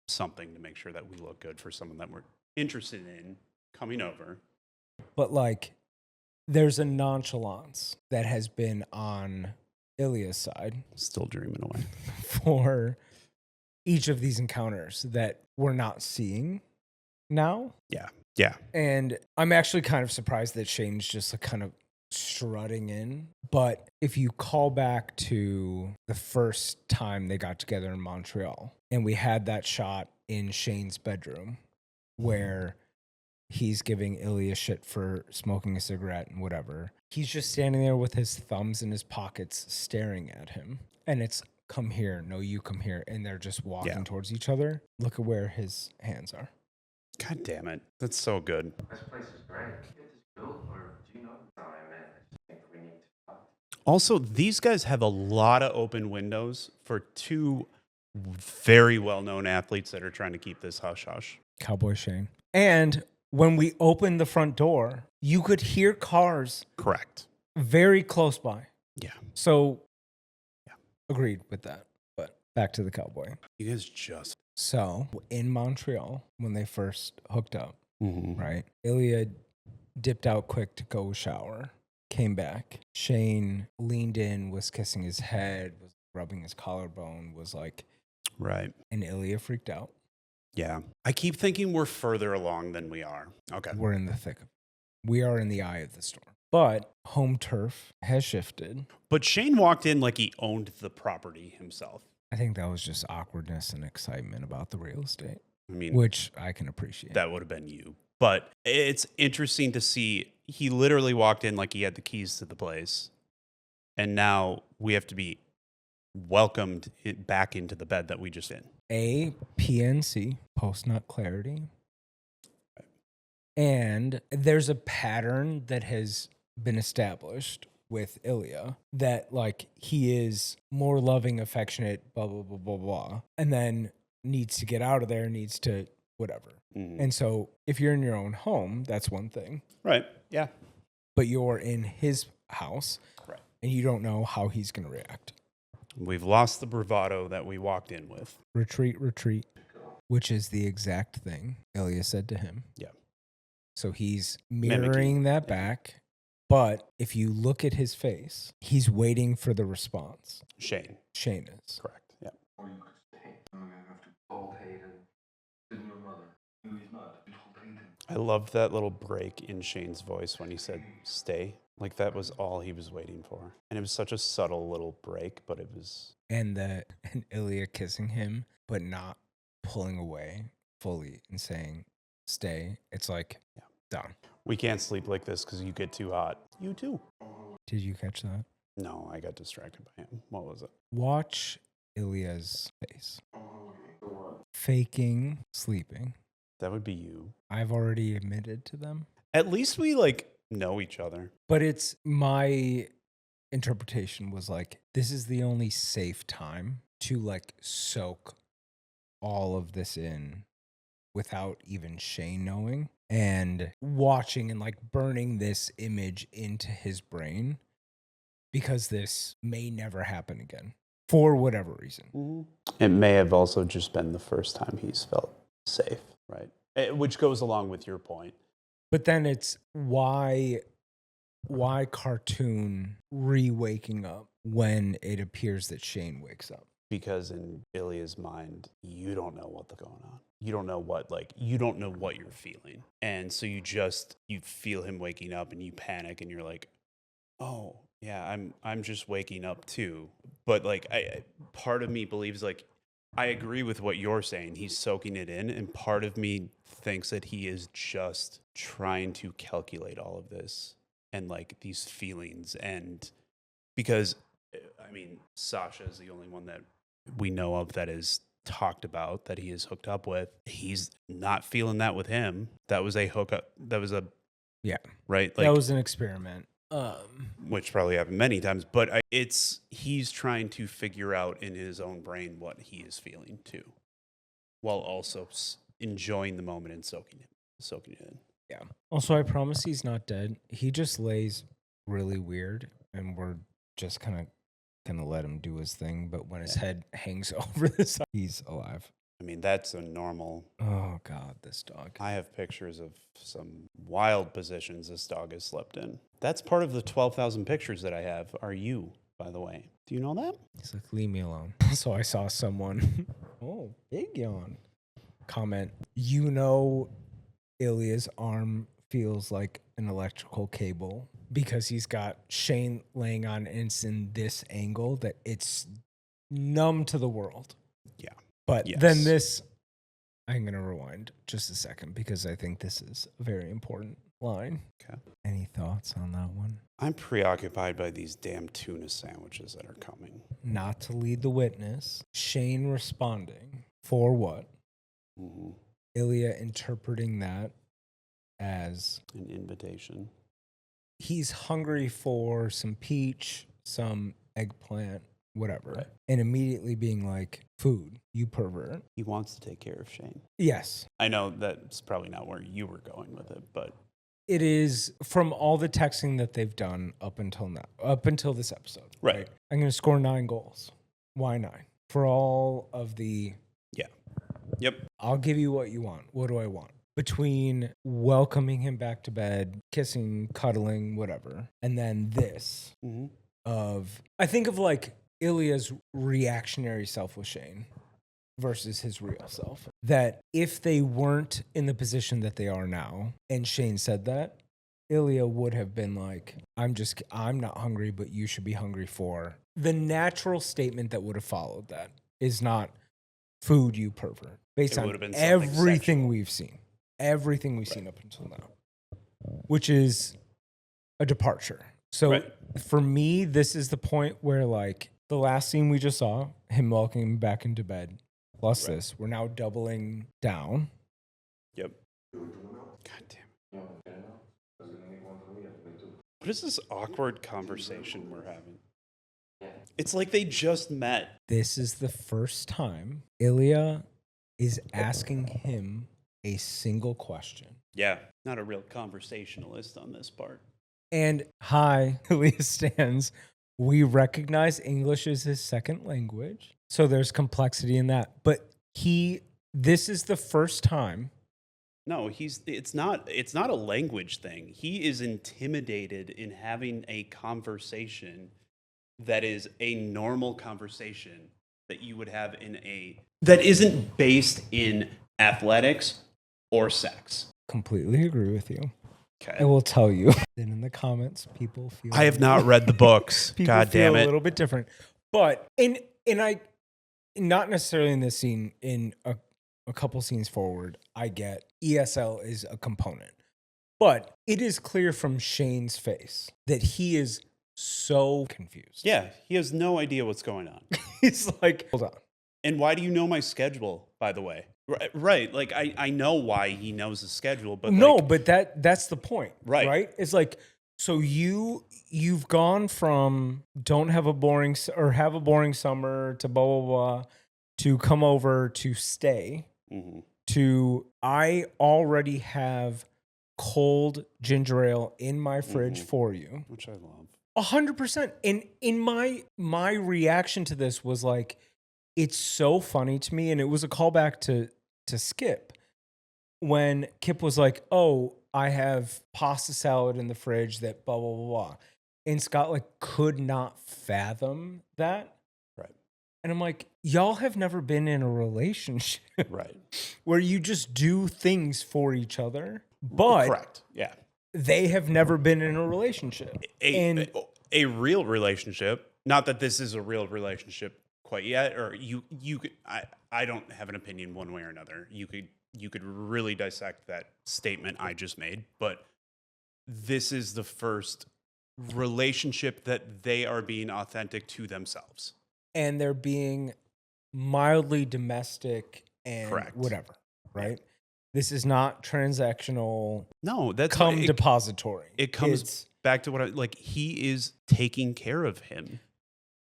something to make sure that we look good for someone that we're interested in coming over. But like, there's a nonchalance that has been on Ilya's side Still dreaming away. for each of these encounters that we're not seeing now. Yeah. And I'm actually kind of surprised that Shane's just like kind of strutting in. But if you call back to the first time they got together in Montreal, and we had that shot in Shane's bedroom where he's giving Ilya shit for smoking a cigarette and whatever. He's just standing there with his thumbs in his pockets staring at him. And it's come here, no, you come here. And they're just walking towards each other. Look at where his hands are. God damn it. That's so good. This place is great. Get this built, or do you know what I meant? I just think we need to talk. Also, these guys have a lot of open windows for two very well-known athletes that are trying to keep this hush-hush. Cowboy Shane. And when we opened the front door, you could hear cars Correct. very close by. Yeah. So, agreed with that. But back to the cowboy. You guys just... So, in Montreal, when they first hooked up, Mm-hmm. right? Ilya dipped out quick to go shower, came back. Shane leaned in, was kissing his head, was rubbing his collarbone, was like, Right. and Ilya freaked out. Yeah. I keep thinking we're further along than we are. Okay. We're in the thick of it. We are in the eye of the storm. But home turf has shifted. But Shane walked in like he owned the property himself. I think that was just awkwardness and excitement about the real estate, I mean, which I can appreciate. that would have been you. But it's interesting to see he literally walked in like he had the keys to the place. And now we have to be welcomed back into the bed that we just in. A, PNC, post-nut clarity. And there's a pattern that has been established with Ilya that like he is more loving, affectionate, blah, blah, blah, blah, blah. And then needs to get out of there, needs to whatever. Mm-hmm. And so if you're in your own home, that's one thing. Right. Yeah. But you're in his house Right. and you don't know how he's going to react. We've lost the bravado that we walked in with. Retreat, retreat, which is the exact thing Ilya said to him. Yeah. So he's Mimicking. mirroring that back. But if you look at his face, he's waiting for the response. Shane. Shane is. Correct. Yeah. Or you could stay. I'm gonna have to hold Hayden. Didn't your mother? No, he's not. You told Hayden. I loved that little break in Shane's voice when he said stay. Like that was all he was waiting for. And it was such a subtle little break, but it was... And Ilya kissing him, but not pulling away fully and saying, stay. It's like, done. We can't sleep like this because you get too hot. You too. Did you catch that? No, I got distracted by him. What was it? Watch Ilya's face. Faking sleeping. That would be you. I've already admitted to them. At least we like know each other. But it's my interpretation was like, this is the only safe time to like soak all of this in without even Shane knowing and watching and like burning this image into his brain because this may never happen again for whatever reason. It may have also just been the first time he's felt safe, right? Which goes along with your point. But then it's why cartoon re-waking up when it appears that Shane wakes up? Because in Ilya's mind, you don't know what's going on. You don't know you don't know what you're feeling. And so you feel him waking up and you panic and you're like, oh yeah, I'm just waking up too. But like, part of me believes like, I agree with what you're saying. He's soaking it in. And part of me thinks that he is just trying to calculate all of this and like these feelings. And because I mean, Sasha is the only one that we know of that is talked about that he is hooked up with. He's not feeling that with him. That was a hookup. That was right. Like, that was an experiment. Which probably happened many times, but he's trying to figure out in his own brain what he is feeling too, while also enjoying the moment and soaking it in. Yeah. Also, I promise he's not dead. He just lays really weird, and we're just kind of gonna let him do his thing. But when his head hangs over the side, he's alive. I mean, that's a normal. Oh God, this dog. I have pictures of some wild positions this dog has slept in. That's part of the 12,000 pictures that I have. Are you, by the way? Do you know that? He's like, leave me alone. So I saw someone Oh, big yawn. Comment. You know, Ilya's arm feels like an electrical cable because he's got Shane laying on, and it's in this angle that it's numb to the world. Yeah. But Yes. then this, I'm going to rewind just a second because I think this is a very important line. Okay. Any thoughts on that one? I'm preoccupied by these damn tuna sandwiches that are coming. Not to lead the witness. Shane responding for what? Mm-hmm. Ilya interpreting that as An invitation. he's hungry for some peach, some eggplant, whatever. Right. And immediately being like, food, you pervert. He wants to take care of Shane. Yes. I know that's probably not where you were going with it, but It is from all the texting that they've done up until now, up until this episode. Right. I'm going to score 9 goals. Why 9? For all of the, yep. I'll give you what you want. What do I want? Between welcoming him back to bed, kissing, cuddling, whatever, and then this Mm-hmm. of, I think of like Ilya's reactionary self with Shane versus his real self. That if they weren't in the position that they are now, and Shane said that, Ilya would have been like, I'm not hungry, but you should be hungry for. The natural statement that would have followed that is not food, you pervert, based It on would have been something everything sexual. we've seen. Everything we've seen up until now, which is a departure. So Right. for me, this is the point where, like, the last scene we just saw, him welcoming him back into bed, plus Right. this, we're now doubling down. Yep. God damn it. What is this awkward conversation we're having? It's like they just met. This is the first time Ilya is asking him a single question. Yeah. Not a real conversationalist on this part. And hi, Ilya stands. We recognize English is his second language, so there's complexity in that. But this is the first time. No, it's not a language thing. He is intimidated in having a conversation that is a normal conversation that you would have that isn't based in athletics or sex. Completely agree with you. I Okay. will tell you. Then in the comments, people feel I have not read the books. people God feel damn a it. little bit different. But and I, not necessarily in this scene, in a couple scenes forward, I get ESL is a component. But it is clear from Shane's face that he is so confused. Yeah, he has no idea what's going on. He's like, hold on. And why do you know my schedule, by the way? Right. Like, I know why he knows the schedule, but No, like, but that's the point. Right. It's like, so you've gone from don't have a boring or have a boring summer to blah, blah, blah, to come over to stay mhm. to I already have cold ginger ale in my fridge for you. Which I love. 100%. And in my reaction to this was like, it's so funny to me. And it was a callback to Skip when Kip was like, oh, I have pasta salad in the fridge that blah, blah, blah, blah. And Scott like could not fathom that. Right. And I'm like, y'all have never been in a relationship Right. where you just do things for each other, but Correct. Yeah. they have never been in a relationship. A real relationship. Not that this is a real relationship quite yet, or you could. I don't have an opinion one way or another. You could really dissect that statement I just made, but this is the first relationship that they are being authentic to themselves. And they're being mildly domestic and Correct. whatever, right? This is not transactional, No, that's depository. It comes It's- back to what he is taking care of him.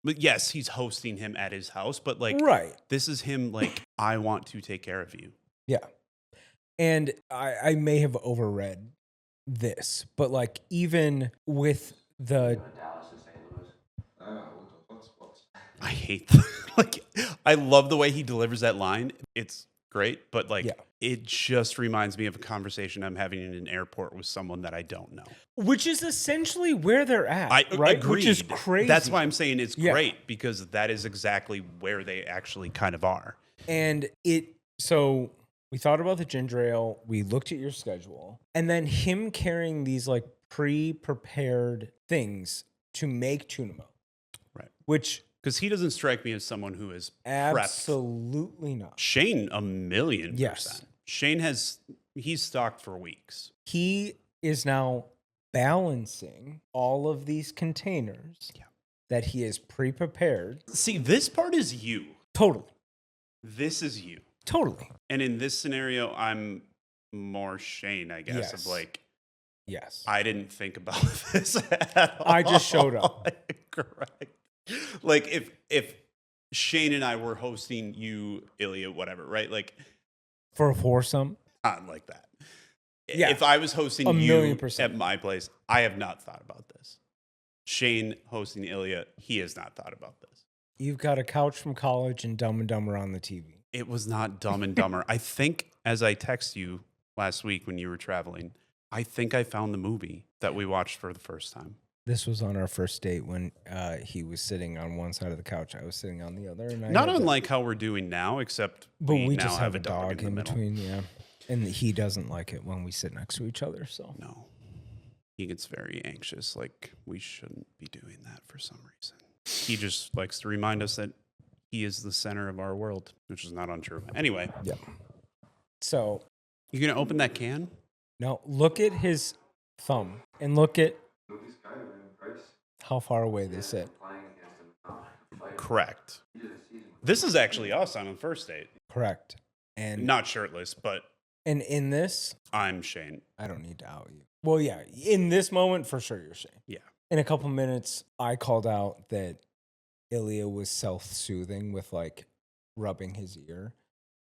But yes, he's hosting him at his house, but like right. this is him like, I want to take care of you. Yeah. And I may have overread this, but like even with the Dallas to St. Louis. I hate like I love the way he delivers that line. It's great, but like Yeah. it just reminds me of a conversation I'm having in an airport with someone that I don't know. which is essentially where they're at, I right? agreed. Which is crazy. That's why I'm saying it's Yeah. great, because that is exactly where they actually kind of are. And so we thought about the ginger ale, we looked at your schedule, and then him carrying these like pre-prepared things to make tuna melt. Right. Which Because he doesn't strike me as someone who is absolutely not. Shane, 1,000,000%. Yes. Shane he's stocked for weeks. He is now balancing all of these containers that he has pre-prepared. See, this part is you. Totally. This is you. Totally. And in this scenario, I'm more Shane, I guess, of like, yes, I didn't think about this at all. I just showed up. Correct. Like if Shane and I were hosting you, Ilya, whatever, right? Like for a foursome, not like that. Yeah. If I was hosting you 1,000,000%. at my place, I have not thought about this. Shane hosting Ilya, he has not thought about this. You've got a couch from college and Dumb and Dumber on the TV. It was not Dumb and Dumber. I think as I text you last week when you were traveling, I think I found the movie that we watched for the first time. This was on our first date when he was sitting on one side of the couch. I was sitting on the other. And Not unlike how we're doing now, except we now just have a dog in the middle. between. Yeah, and he doesn't like it when we sit next to each other. So No. He gets very anxious. Like, we shouldn't be doing that for some reason. He just likes to remind us that he is the center of our world, which is not untrue. Anyway. yeah. So You going to open that can? now look at his thumb and look at how far away they sit. Correct. This is actually us on the first date. Correct. And Not shirtless, but and in this, I'm Shane. I don't need to out you. Well, yeah, in this moment, for sure, you're Shane. Yeah. In a couple minutes, I called out that Ilya was self-soothing with like rubbing his ear,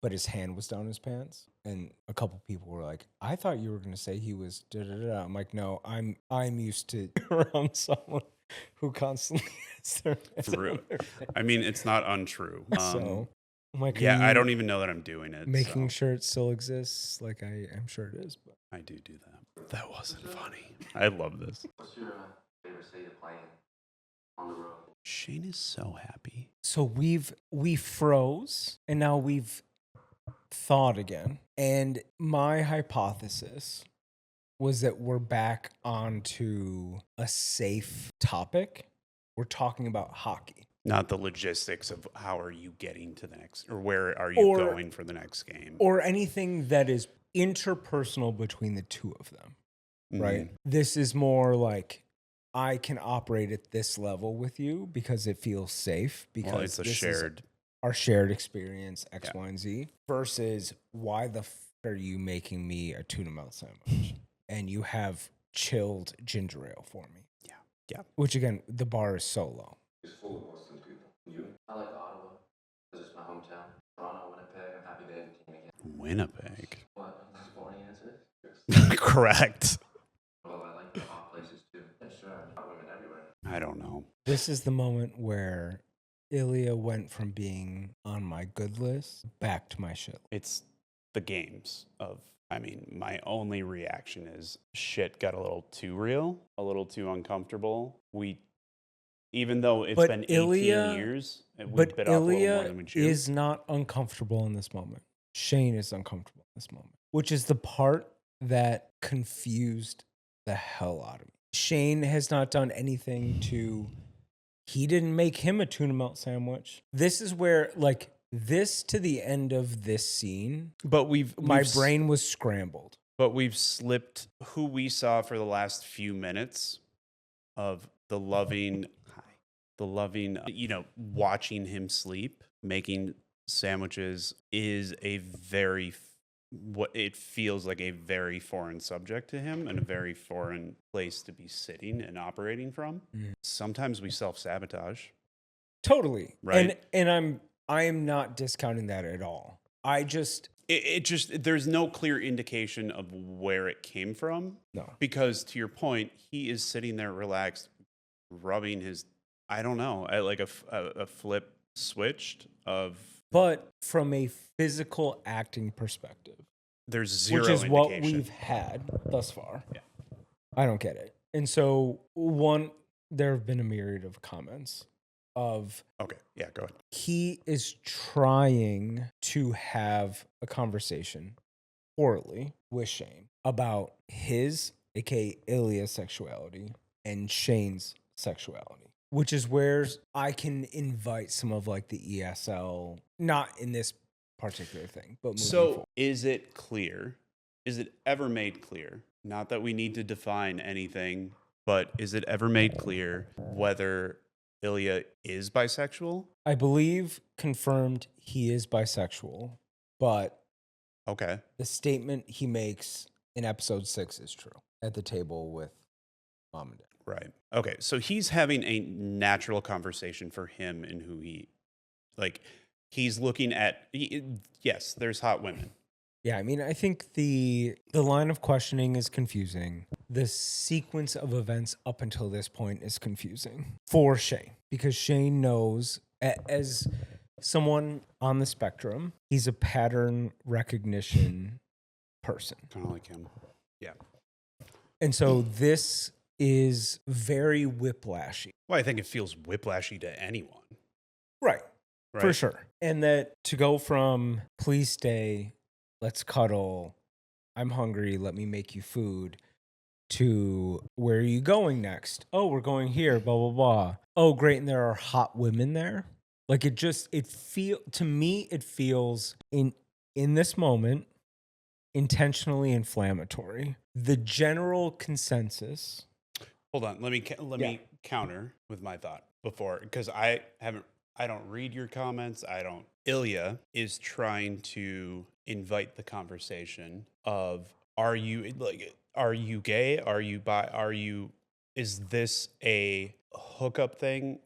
but his hand was down his pants. And a couple people were like, "I thought you were going to say he was da da da." I'm like, "No, I'm used to around someone who constantly has their hands True. on their pants." I mean, it's not untrue. So, I'm like, Yeah, "Are I you don't even know that I'm doing it. making so sure it still exists." Like I'm sure it is, but I do that. That wasn't funny. I love this. What's your favorite city to play in on the road? Shane is so happy. so we froze and now we've thought again. And my hypothesis was that we're back onto a safe topic. We're talking about hockey. Not the logistics of how are you getting to the next, or where are you Or- going for the next game. Or anything that is interpersonal between the two of them, right? Mhm. This is more like I can operate at this level with you because it feels safe, because Well, it's a this is shared. our shared experience, X, Yeah. Y, and Z, versus why the are you making me a tuna melt sandwich and you have chilled ginger ale for me? Yeah. Yeah. Which again, the bar is so low. It's full of Boston people. You? I like Ottawa because it's my hometown. Toronto, Winnipeg. I'm happy they have a team again. Winnipeg. What? Is this boring answer? Correct. Well, I like the hot places too. Yeah, sure. Hot women everywhere. I don't know. This is the moment where Ilya went from being on my good list back to my shit. It's the games of, I mean, my only reaction is shit got a little too real, a little too uncomfortable. Even though it's But been 18 Ilya- years, we But bit off a little more Ilya than we chewed. is not uncomfortable in this moment. Shane is uncomfortable in this moment, which is the part that confused the hell out of me. Shane has not done anything to. He didn't make him a tuna melt sandwich. This is where, like, this to the end of this scene, But my brain was scrambled. But we've slipped who we saw for the last few minutes of the loving, watching him sleep, making sandwiches is a very, what it feels like a very foreign subject to him and a very foreign place to be sitting and operating from. Mhm. Sometimes we self-sabotage. Totally. Right. And I am not discounting that at all. I just It just, there's no clear indication of where it came from. no. Because to your point, he is sitting there relaxed, rubbing his, I don't know, like a flip switched of, But from a physical acting perspective, there's zero which is what indication. we've had thus far. Yeah. I don't get it. And so there have been a myriad of comments of Okay. Yeah, go ahead. he is trying to have a conversation orally with Shane about his, aka Ilya's sexuality and Shane's sexuality, which is where I can invite some of like the ESL, not in this particular thing, but moving So forward. is it clear? Is it ever made clear? Not that we need to define anything, but is it ever made clear whether Ilya is bisexual? I believe confirmed he is bisexual, but Okay. the statement he makes in episode 6 is true at the table with mom and dad. Right. Okay. So he's having a natural conversation for him and who he, like, he's looking at, yes, there's hot women. Yeah, I mean, I think the line of questioning is confusing. The sequence of events up until this point is confusing for Shane because Shane knows, as someone on the spectrum, he's a pattern recognition person. Kind of like him. Yeah. And so this is very whiplashy. Well, I think it feels whiplashy to anyone. Right. Right. For sure. And that to go from please stay, let's cuddle, I'm hungry, let me make you food, to where are you going next? Oh, we're going here, blah, blah, blah. Oh, great. And there are hot women there. Like to me, it feels in this moment intentionally inflammatory. The general consensus. Hold on. Let me counter with my thought before, because I don't read your comments. Ilya is trying to invite the conversation of, are you gay? Are you bi? Is this a hookup thing?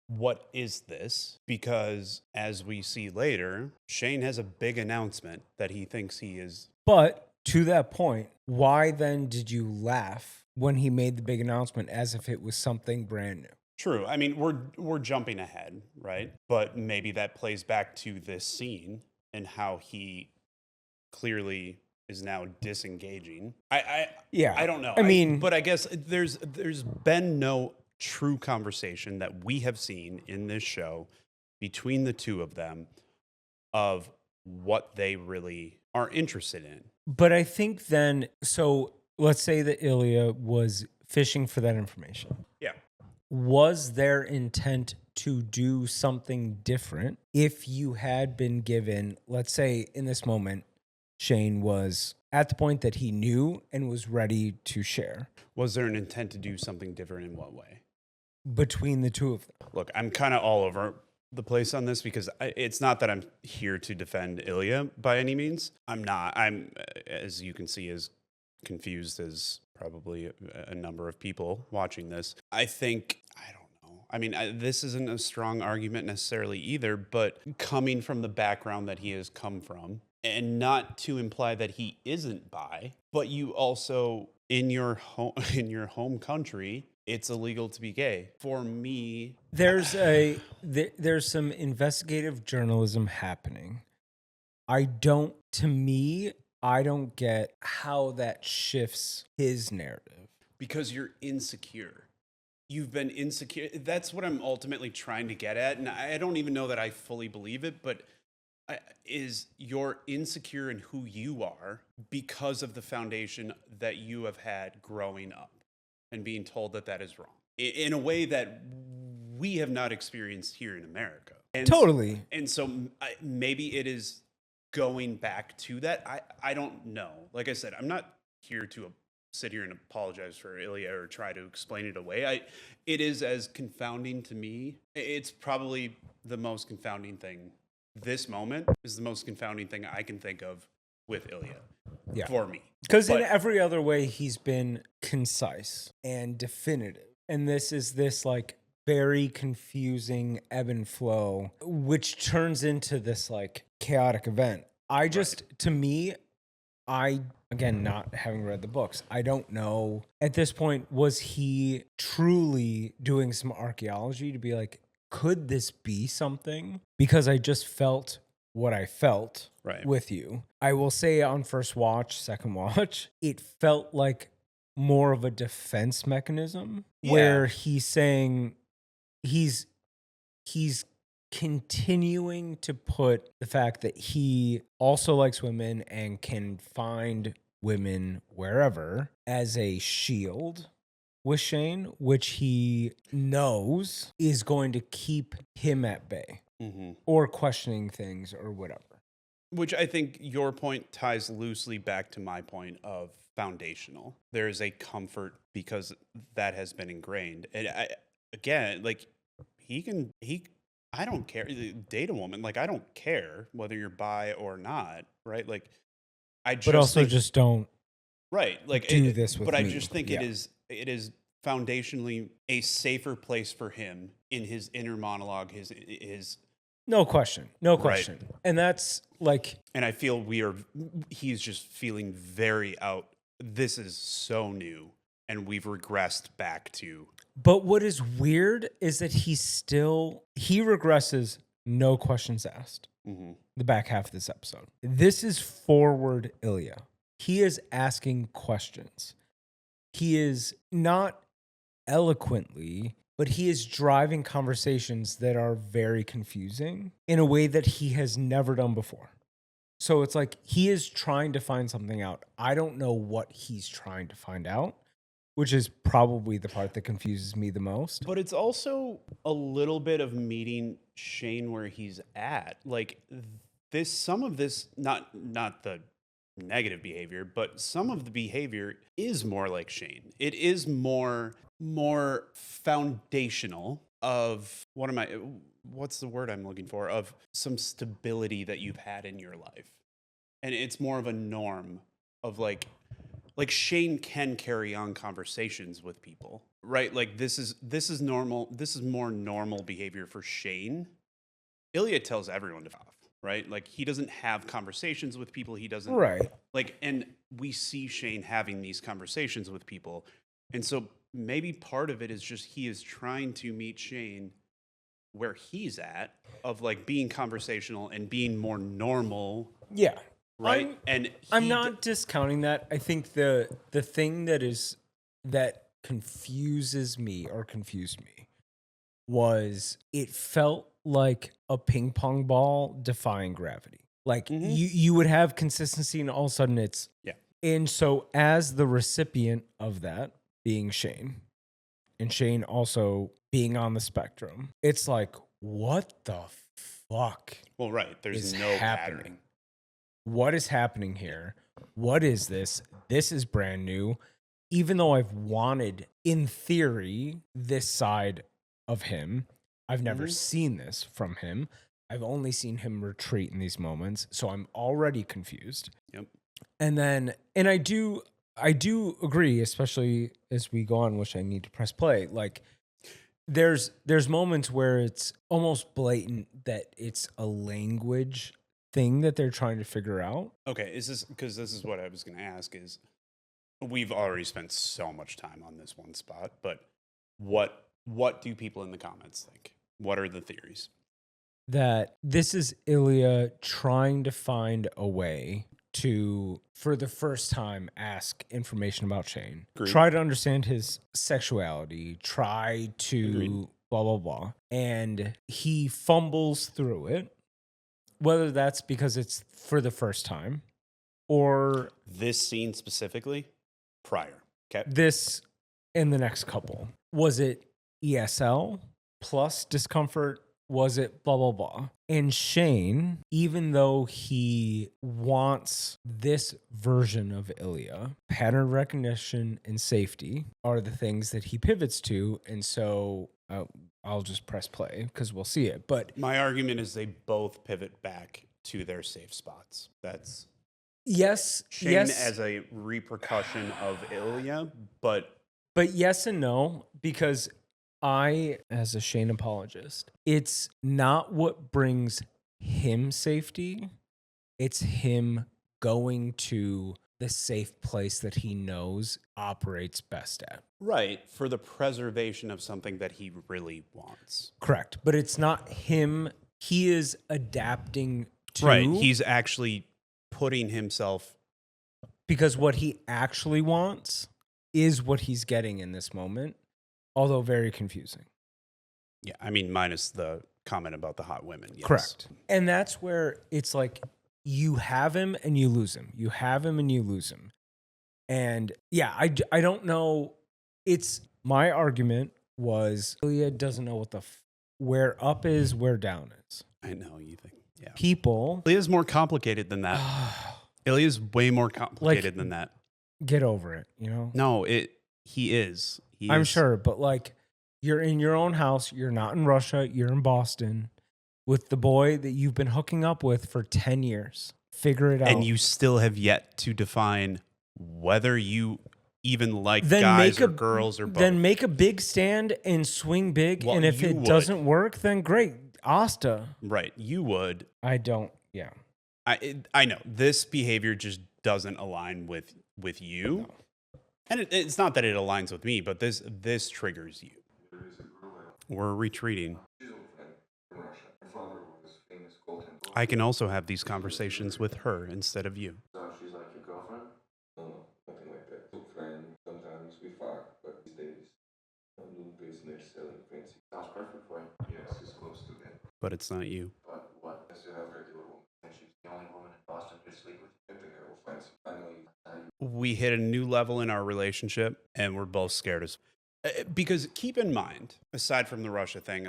What is this? Because as we see later, Shane has a big announcement that he thinks he is. But to that point, why then did you laugh when he made the big announcement as if it was something brand new? True. I mean, we're jumping ahead, right? But maybe that plays back to this scene and how he clearly is now disengaging. I don't know. I mean, but I guess there's been no true conversation that we have seen in this show between the two of them of what they really are interested in. but I think then, so let's say that Ilya was fishing for that information. Yeah. Was their intent to do something different if you had been given, let's say in this moment, Shane was at the point that he knew and was ready to share? Was there an intent to do something different in what way? Between the two of them. Look, I'm kind of all over the place on this because it's not that I'm here to defend Ilya by any means. I'm not. I'm, as you can see, as confused as probably a number of people watching this. I don't know. I mean, this isn't a strong argument necessarily either, but coming from the background that he has come from, and not to imply that he isn't bi, but you also in your home country, it's illegal to be gay. For me, There's some investigative journalism happening. I don't get how that shifts his narrative. because you're insecure. You've been insecure. That's what I'm ultimately trying to get at. And I don't even know that I fully believe it, but is you're insecure in who you are because of the foundation that you have had growing up and being told that that is wrong in a way that we have not experienced here in America. And Totally. And so maybe it is going back to that. I don't know. Like I said, I'm not here to sit here and apologize for Ilya or try to explain it away. It is as confounding to me. It's probably the most confounding thing. This moment is the most confounding thing I can think of with Ilya for me. Because in every other way, he's been concise and definitive. And this is this like very confusing ebb and flow, which turns into this like chaotic event. To me, again, not having read the books, I don't know. At this point, was he truly doing some archaeology to be like, could this be something? Because I just felt what I felt with you. I will say on first watch, second watch, it felt like more of a defense mechanism where he's saying, he's continuing to put the fact that he also likes women and can find women wherever as a shield with Shane, which he knows is going to keep him at bay or questioning things or whatever. Which I think your point ties loosely back to my point of foundational. There is a comfort because that has been ingrained. And again, like I don't care. Date a woman. Like, I don't care whether you're bi or not. Right. Like, but also just don't. Right. Like, do this with but me. I just think it is foundationally a safer place for him in his inner monologue, his no question. No Right. question. And that's like, and I feel he's just feeling very out. This is so new and we've regressed back to. but what is weird is that he regresses, no questions asked. The back half of this episode. This is forward Ilya. He is asking questions. He is not eloquently, but he is driving conversations that are very confusing in a way that he has never done before. So it's like he is trying to find something out. I don't know what he's trying to find out, which is probably the part that confuses me the most. But it's also a little bit of meeting Shane where he's at. Like some of this, not the negative behavior, but some of the behavior is more like Shane. It is more foundational of what's the word I'm looking for, of some stability that you've had in your life. And it's more of a norm of like Shane can carry on conversations with people, right? Like this is normal. This is more normal behavior for Shane. Ilya tells everyone to off, right? Like he doesn't have conversations with people. He doesn't and we see Shane having these conversations with people. And so maybe part of it is just he is trying to meet Shane where he's at, of like being conversational and being more normal. Yeah. Right. I'm not discounting that. I think the thing that confuses me or confused me was it felt like a ping pong ball defying gravity. Like you would have consistency and all of a sudden it's. Yeah. And so as the recipient of that being Shane and Shane also being on the spectrum, it's like, what the fuck? Well, right. There's no happening? pattern. What is happening here? What is this? This is brand new. Even though I've wanted, in theory, this side of him, I've never seen this from him. I've only seen him retreat in these moments. So I'm already confused. Yep. And I do agree, especially as we go on, which I need to press play. Like there's moments where it's almost blatant that it's a language thing that they're trying to figure out. Okay, this is what I was going to ask is, we've already spent so much time on this one spot, but what do people in the comments think? What are the theories? That this is Ilya trying to find a way to, for the first time, ask information about Shane. Agreed. Try to understand his sexuality. Try to Agreed. blah, blah, blah. And he fumbles through it. Whether that's because it's for the first time or This scene specifically, prior. Okay. this and the next couple. Was it ESL plus discomfort? Was it blah, blah, blah? And Shane, even though he wants this version of Ilya, pattern recognition and safety are the things that he pivots to. And so I'll just press play because we'll see it. But My argument is they both pivot back to their safe spots. That's yes, Shane yes, as a repercussion of Ilya, but yes and no, because I, as a Shane apologist, it's not what brings him safety. It's him going to the safe place that he knows operates best at. right, for the preservation of something that he really wants. Correct. But it's not him. He is adapting to. Right, he's actually putting himself. Because what he actually wants is what he's getting in this moment, although very confusing. Yeah, I mean, minus the comment about the hot women. Yes. Correct. And that's where it's like you have him and you lose him. You have him and you lose him. And yeah, I don't know. It's my argument was Ilya doesn't know what where up is, where down is. I know you think. Yeah. People. Ilya's more complicated than that. Ilya's way more complicated than that. Get over it, you know? No, he is. I'm sure, but like you're in your own house, you're not in Russia, you're in Boston with the boy that you've been hooking up with for 10 years. Figure it out. And you still have yet to define whether you even like then guys or girls or both. Then make a big stand and swing big. Well, and if it doesn't work, then great. Asta. Right. You would. I don't. Yeah. I know. This behavior just doesn't align with you. No. And it's not that it aligns with me, but this triggers you. We're retreating. I can also have these conversations with her instead of you. So she's like your girlfriend? No, nothing like that. Good friend. Sometimes we fuck, but these days, a little business selling fancy. Sounds perfect for you. Yes, it's close to that. But it's not you. But what? I still have a regular woman, and she's the only woman in Boston to sleep with. I think I will find some. I know you. We hit a new level in our relationship, and we're both scared as. Because keep in mind, aside from the Russia thing,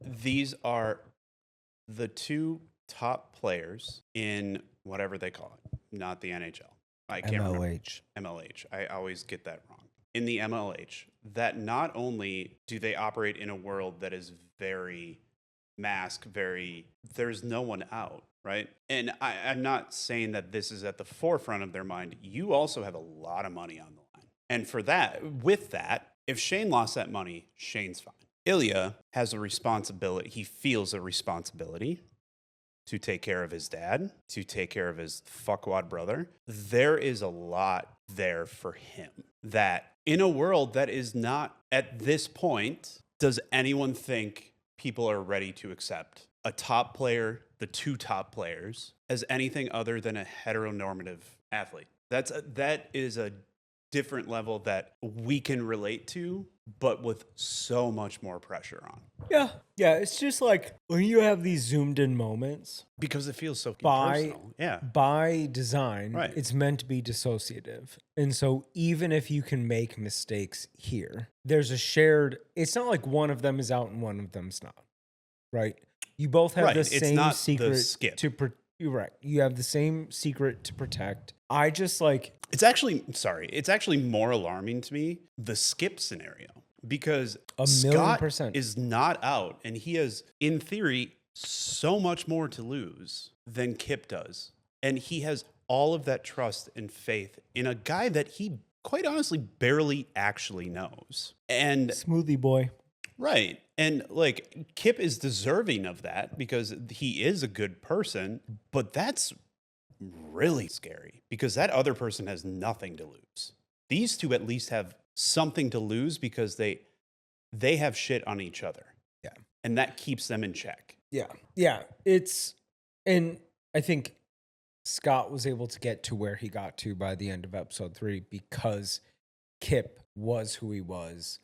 these are the two top players in whatever they call it, not the NHL. I can't remember. MLH. I always get that wrong. In the MLH, that not only do they operate in a world that is very there's no one out, right? And I'm not saying that this is at the forefront of their mind. You also have a lot of money on the line. And with that, if Shane lost that money, Shane's fine. Ilya has a responsibility. He feels a responsibility to take care of his dad, to take care of his fuckwad brother. There is a lot there for him that in a world that is not at this point, does anyone think people are ready to accept a top player, the two top players, as anything other than a heteronormative athlete? That is a different level that we can relate to, but with so much more pressure on. Yeah. Yeah. It's just like when you have these zoomed in moments. Because it feels so personal. Yeah. By design, right. It's meant to be dissociative. And so even if you can make mistakes here, there's a shared, it's not like one of them is out and one of them's not. Right? You both have the same secret you're right. You have the same secret to protect. I just like... It's actually more alarming to me, the skip scenario, because Scott is not out and he has, in theory, so much more to lose than Kip does. And he has all of that trust and faith in a guy that he, quite honestly, barely actually knows. And smoothie boy. Right. And like Kip is deserving of that because he is a good person, but that's really scary because that other person has nothing to lose. These two at least have something to lose because they have shit on each other. Yeah. And that keeps them in check. Yeah. Yeah. And I think Scott was able to get to where he got to by the end of episode 3 because Kip was who he was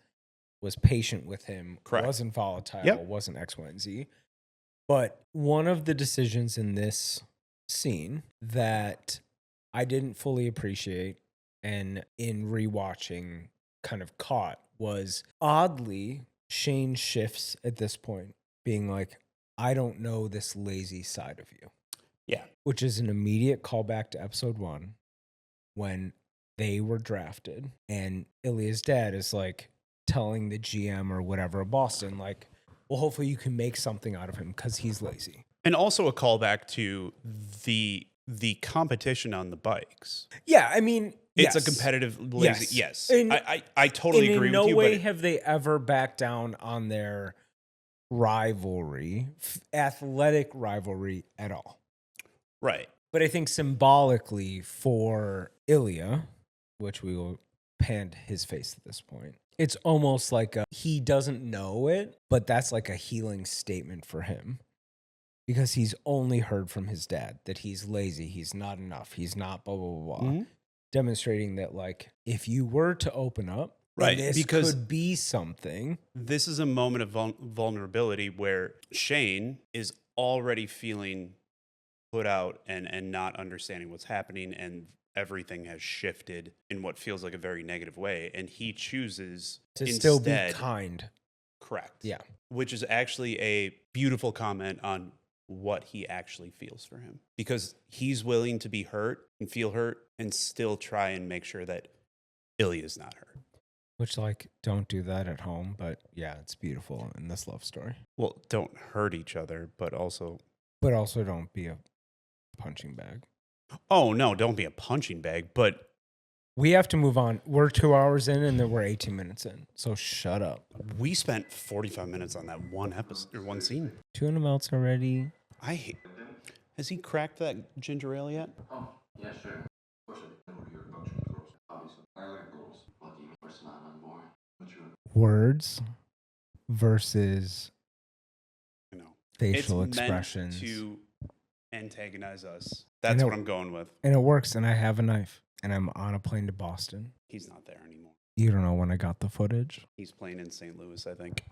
patient with him, correct, wasn't volatile, wasn't X, Y, and Z. But one of the decisions in this scene that I didn't fully appreciate and in rewatching kind of caught was oddly Shane shifts at this point being like, I don't know this lazy side of you. Yeah. Which is an immediate callback to episode 1 when they were drafted and Ilya's dad is like telling the GM or whatever of Boston, like, well, hopefully you can make something out of him because he's lazy. And also a callback to the competition on the bikes. Yeah, I mean, it's a competitive lazy. Yes. I totally agree with you. In no way have they ever backed down on their rivalry, athletic rivalry at all. Right. But I think symbolically for Ilya, which we will pan his face at this point, it's almost like he doesn't know it, but that's like a healing statement for him because he's only heard from his dad that he's lazy, he's not enough, he's not blah, blah, blah, blah. Mm-hmm. Demonstrating that like if you were to open up, Right, And this because could be something. this is a moment of vulnerability where Shane is already feeling put out and not understanding what's happening, and everything has shifted in what feels like a very negative way, and he chooses To instead, still be kind. correct, Yeah. which is actually a beautiful comment on what he actually feels for him, because he's willing to be hurt and feel hurt and still try and make sure that Ilya's not hurt. Which, like, don't do that at home. But yeah, it's beautiful in this love story. Well, don't hurt each other, but also, But also don't be a punching bag. oh no, don't be a punching bag, but We have to move on. We're 2 hours in and then we're 18 minutes in. So shut up. we spent 45 minutes on that one episode or one scene. Tuna melts already. I hate. Has he cracked that ginger ale yet? Oh, yeah, sure. Of course I do. You're a bunch of girls. Obviously. I like girls. Lucky, of course not, I'm boring. But you're Words versus I know. facial It's expressions. meant to antagonize us. That's know. what I'm going with. And it works. And I have a knife. And I'm on a plane to Boston. He's not there anymore. You don't know when I got the footage. He's playing in St. Louis, I think.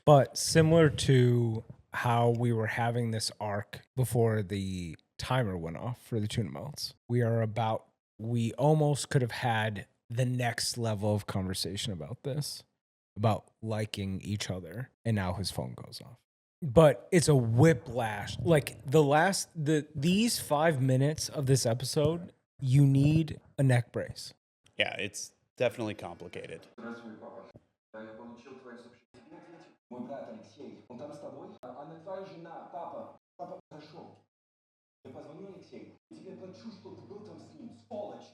But similar to how we were having this arc before the timer went off for the tuna melts, we almost could have had the next level of conversation about this, about liking each other. And now his phone goes off. But it's a whiplash. Like these 5 minutes of this episode, you need a neck brace. Yeah, it's definitely complicated. Здравствуй, папа. Да, я получил твое сообщение. Мой брат Алексей, он там с тобой? Она твоя жена, папа. Папа, хорошо. Я позвоню Алексею. Я тебе плачу, что ты был там с ним, сволочь.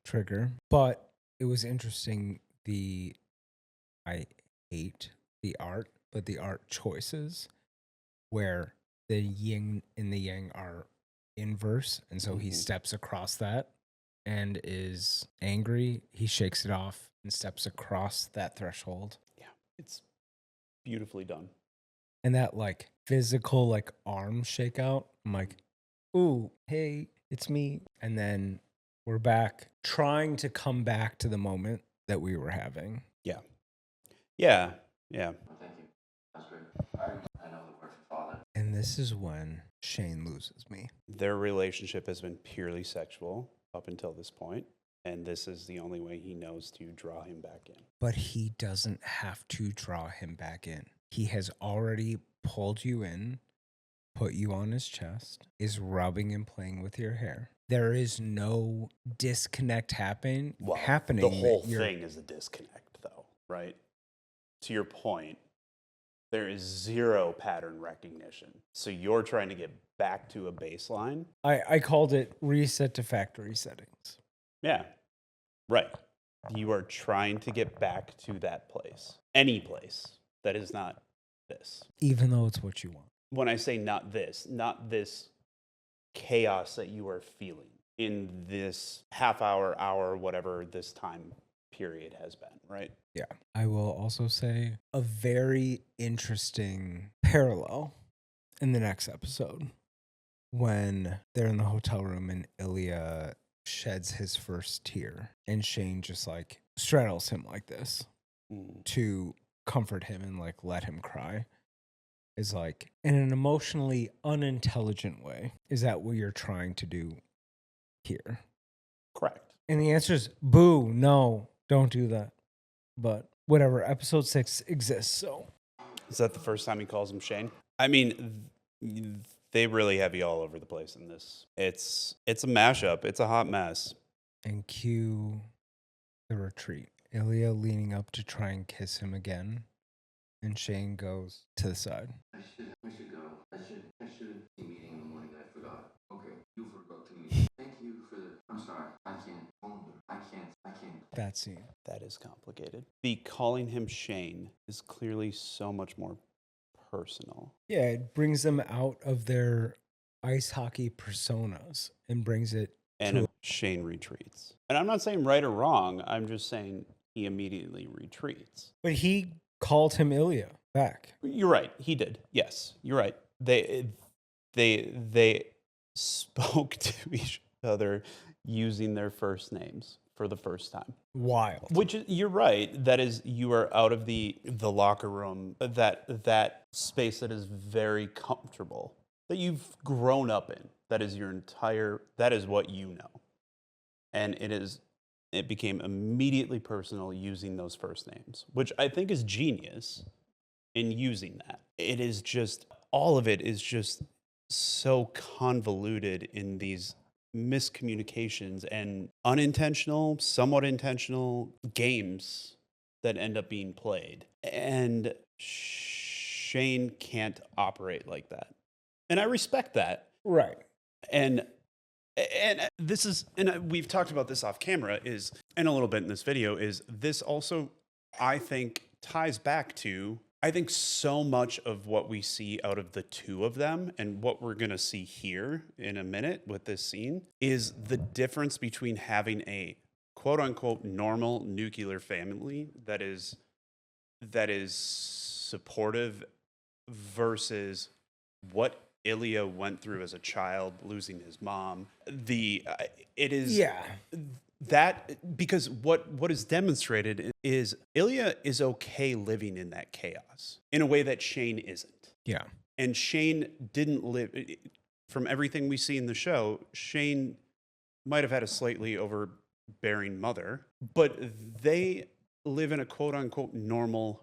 Trigger. But it was interesting. I hate the art, but the art choices where the yin and the yang are inverse. And so he steps across that and is angry. He shakes it off and steps across that threshold. Yeah, it's beautifully done. And that like physical like arm shakeout. I'm like, ooh, hey, it's me. And then we're back trying to come back to the moment that we were having. Yeah. Oh, thank you. That's great. I know the word for father. And this is when Shane loses me. Their relationship has been purely sexual up until this point, and this is the only way he knows to draw him back in. But he doesn't have to draw him back in. He has already pulled you in, put you on his chest, is rubbing and playing with your hair. There is no disconnect happening. The that whole you're- thing is a disconnect, though, right? To your point, there is zero pattern recognition. So you're trying to get back to a baseline. I called it reset to factory settings. Yeah, right. You are trying to get back to that place, any place that is not this. Even though it's what you want. When I say not this chaos that you are feeling in this half hour, whatever this time period has been, right? Yeah. I will also say a very interesting parallel in the next episode when they're in the hotel room and Ilya sheds his first tear and Shane just like straddles him like this to comfort him and like let him cry. Is like in an emotionally unintelligent way. Is that what you're trying to do here? Correct. And the answer is boo, no, don't do that. But whatever, episode 6 exists, so. Is that the first time he calls him Shane? I mean, they really have you all over the place in this. It's a mashup. It's a hot mess. And cue the retreat. Ilya leaning up to try and kiss him again. And Shane goes to the side. I should go. I should be meeting in the morning. I forgot. Okay, you forgot to me. Thank you for the. I'm sorry. I can't. I can't. That scene. That is complicated. The calling him Shane is clearly so much more personal. Yeah, it brings them out of their ice hockey personas and brings it And Shane retreats. And I'm not saying right or wrong. I'm just saying he immediately retreats. But he called him Ilya back. You're right. He did. Yes, you're right. They spoke to each. other using their first names for the first time. Wild. Which you're right. That is, you are out of the locker room, that space that is very comfortable, that you've grown up in. That is that is what you know. And it became immediately personal using those first names, which I think is genius in using that. It is just, all of it is just so convoluted in these miscommunications and unintentional, somewhat intentional games that end up being played. And Shane can't operate like that. And I respect that. Right. And this is, and we've talked about this off camera, is, and a little bit in this video, is this also, I think, ties back to, I think so much of what we see out of the two of them and what we're going to see here in a minute with this scene is the difference between having a quote unquote normal nuclear family that is supportive versus what Ilya went through as a child, losing his mom. It is that, because what is demonstrated is Ilya is okay living in that chaos in a way that Shane isn't. Yeah. And Shane didn't live, from everything we see in the show, Shane might have had a slightly overbearing mother, but they live in a quote unquote normal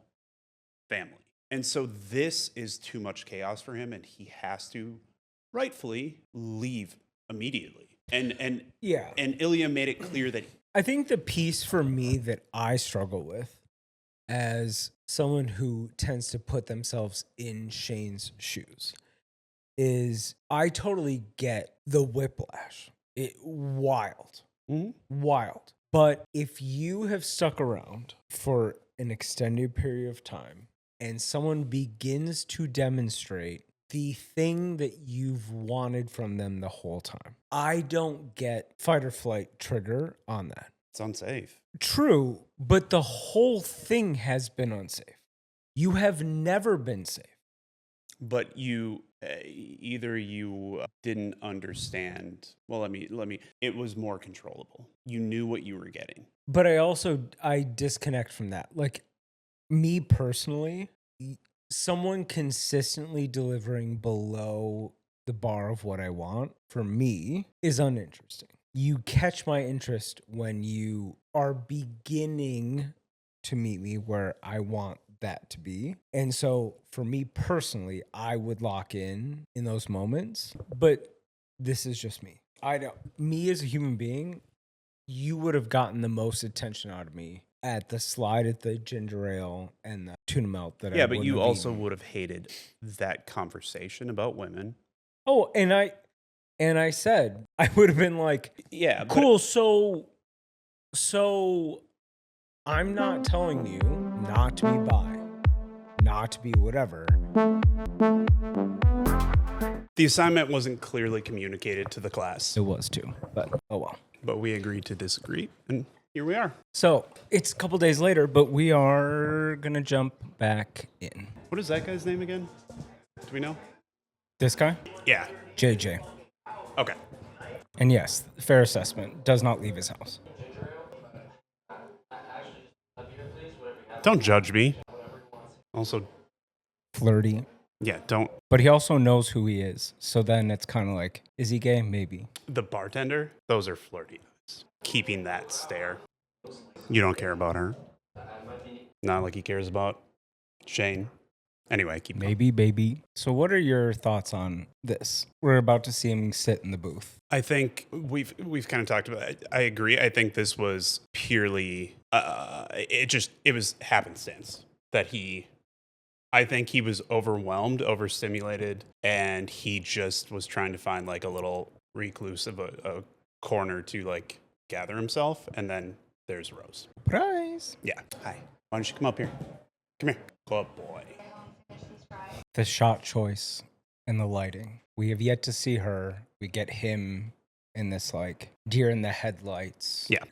family. And so this is too much chaos for him, and he has to rightfully leave immediately. And Ilya made it clear that I think the piece for me that I struggle with as someone who tends to put themselves in Shane's shoes is I totally get the whiplash. Wild. Mm-hmm. Wild. But if you have stuck around for an extended period of time and someone begins to demonstrate the thing that you've wanted from them the whole time, I don't get fight or flight trigger on that. it's unsafe. True, but the whole thing has been unsafe. You have never been safe. But you either you didn't understand. Well, let me. It was more controllable. You knew what you were getting. But I disconnect from that. Like, me personally, someone consistently delivering below the bar of what I want, for me, is uninteresting. You catch my interest when you are beginning to meet me where I want that to be. And so for me personally, I would lock in those moments, but this is just me. Me as a human being, you would have gotten the most attention out of me at the slide at the ginger ale and the tuna melt that I Yeah, but you have also eaten. would have hated that conversation about women. Oh, and I said, I would have been like, Yeah, cool. So I'm not telling you not to be bi, not to be whatever. The assignment wasn't clearly communicated to the class, It was too, but oh well. but we agreed to disagree, and here we are. So it's a couple days later, but we are gonna jump back in. What is that guy's name again? Do we know? This guy, Yeah. JJ. Okay. And yes, fair assessment, does not leave his house. Don't judge me. Also, Flirty. yeah, don't. But he also knows who he is. So then it's kind of like, is he gay? Maybe. The bartender, those are flirty eyes. Keeping that stare. You don't care about her. Not like he cares about Shane. Anyway, keep going. Maybe, baby. So what are your thoughts on this? We're about to see him sit in the booth. I think we've kind of talked about it. I agree. I think this was purely it was happenstance that I think he was overwhelmed, overstimulated, and he just was trying to find like a little recluse of a corner to like gather himself, and then there's Rose. Surprise. Yeah. Hi. Why don't you come up here? Come here. Good boy. The shot choice and the lighting. We have yet to see her. We get him in this like deer in the headlights. Yeah.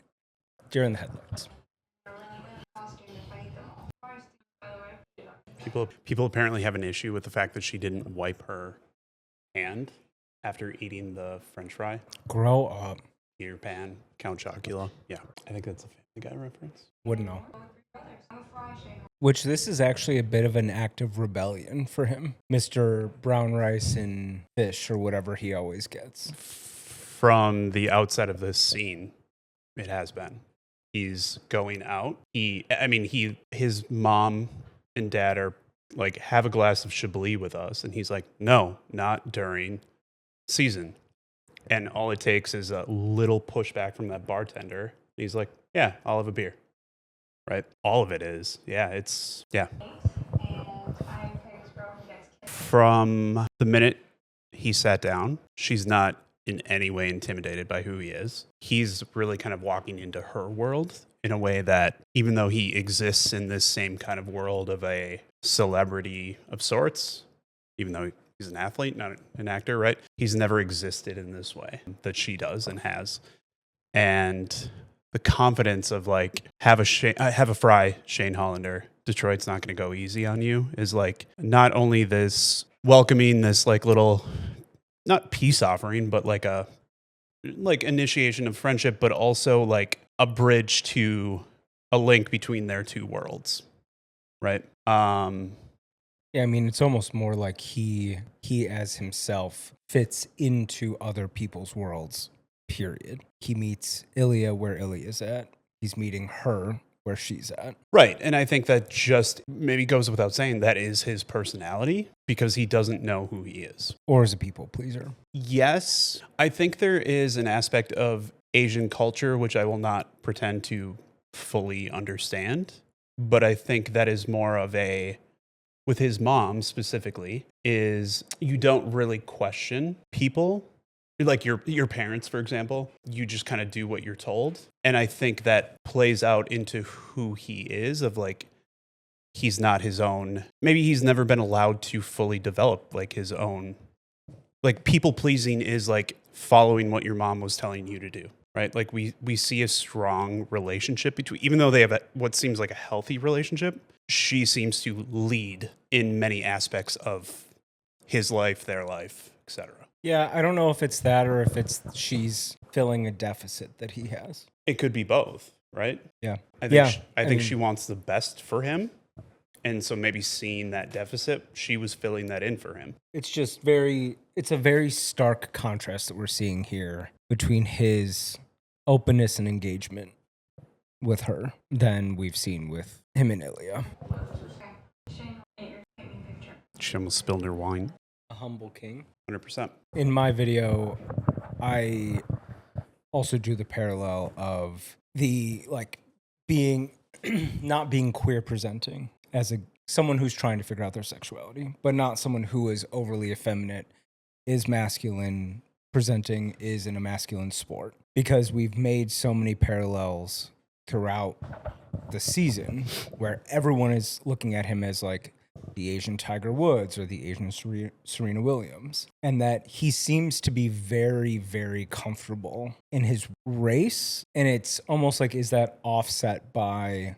Deer in the headlights. People apparently have an issue with the fact that she didn't wipe her hand after eating the French fry. Grow up. Peter Pan, Count Chocula. Yeah, I think that's a Family Guy reference. Wouldn't know. Which this is actually a bit of an act of rebellion for him. Mr. Brown Rice and Fish or whatever he always gets. From the outset of this scene, it has been. He's going out. His mom and dad are like, have a glass of Chablis with us. And he's like, no, not during season. And all it takes is a little pushback from that bartender. He's like, yeah, I'll have a beer. Right? All of it is. Yeah, yeah. From the minute he sat down, she's not in any way intimidated by who he is. He's really kind of walking into her world in a way that, even though he exists in this same kind of world of a celebrity of sorts, even though he's an athlete, not an actor, right? He's never existed in this way that she does and has. And the confidence of like, have a fry, Shane Hollander. Detroit's not going to go easy on you is like not only this welcoming this like little, not peace offering, but like initiation of friendship, but also like a bridge to a link between their two worlds. Right. Yeah, I mean, it's almost more like he as himself fits into other people's worlds, period. He meets Ilya where Ilya's at. He's meeting her where she's at. Right. And I think that just maybe goes without saying that is his personality because he doesn't know who he is. Or is a people pleaser. Yes. I think there is an aspect of Asian culture, which I will not pretend to fully understand. But I think that is more of with his mom specifically, is you don't really question people. Like your parents, for example, you just kind of do what you're told. And I think that plays out into who he is of like, he's not his own. Maybe he's never been allowed to fully develop like his own. Like people pleasing is like following what your mom was telling you to do, right? Like we see a strong relationship between, even though they have what seems like a healthy relationship, she seems to lead in many aspects of his life, their life, etc. Yeah, I don't know if it's that or if it's she's filling a deficit that he has. It could be both, right? Yeah. I think she wants the best for him. And so maybe seeing that deficit, she was filling that in for him. It's just it's a very stark contrast that we're seeing here between his openness and engagement with her than we've seen with him and Ilya. She almost spilled her wine. A humble king. 100%. In my video, I also do the parallel of the like being not being queer presenting as someone who's trying to figure out their sexuality, but not someone who is overly effeminate, is masculine presenting, is in a masculine sport. Because we've made so many parallels throughout the season where everyone is looking at him as like the Asian Tiger Woods or the Asian Serena Williams, and that he seems to be very, very comfortable in his race. And it's almost like, is that offset by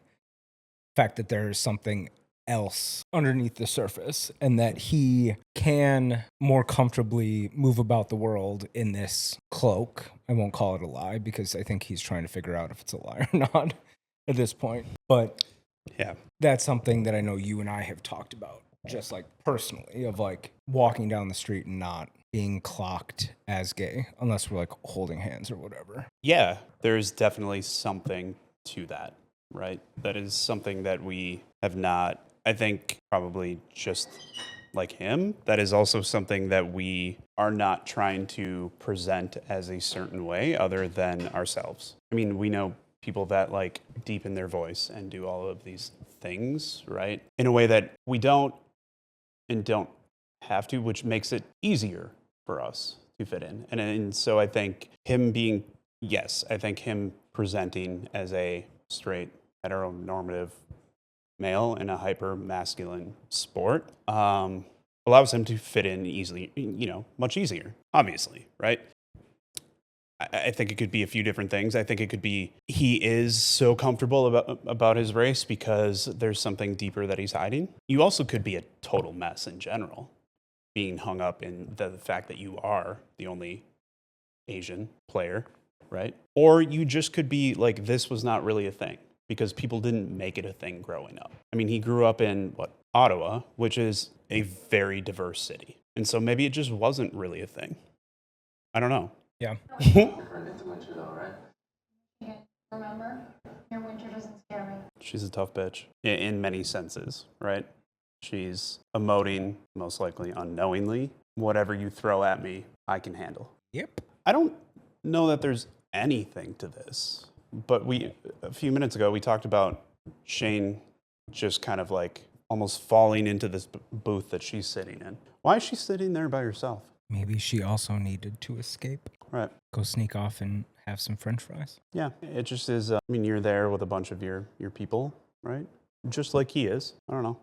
the fact that there is something else underneath the surface and that he can more comfortably move about the world in this cloak? I won't call it a lie because I think he's trying to figure out if it's a lie or not at this point. But yeah, that's something that I know you and I have talked about, just like personally, of like walking down the street and not being clocked as gay unless we're like holding hands or whatever. Yeah, there's definitely something to that, right? That is something that we have not, I think, probably just like him. That is also something that we are not trying to present as a certain way other than ourselves. I mean, we know people that like deepen their voice and do all of these things, right? In a way that we don't and don't have to, which makes it easier for us to fit in. And so I think him presenting as a straight heteronormative male in a hyper masculine sport allows him to fit in easily, much easier, obviously, right? I think it could be a few different things. I think it could be he is so comfortable about his race because there's something deeper that he's hiding. You also could be a total mess in general being hung up in the fact that you are the only Asian player, right? Or you just could be like, this was not really a thing because people didn't make it a thing growing up. I mean, he grew up in Ottawa, which is a very diverse city. And so maybe it just wasn't really a thing. I don't know. Yeah. Different into winter though, right? Yeah, remember? Your winter doesn't scare me. She's a tough bitch in many senses, right? She's emoting, most likely unknowingly. Whatever you throw at me, I can handle. Yep. I don't know that there's anything to this, but a few minutes ago, we talked about Shane just kind of like almost falling into this booth that she's sitting in. Why is she sitting there by herself? Maybe she also needed to escape. Right. Go sneak off and have some French fries. Yeah, it just is. I mean, you're there with a bunch of your people, right? Just like he is. I don't know.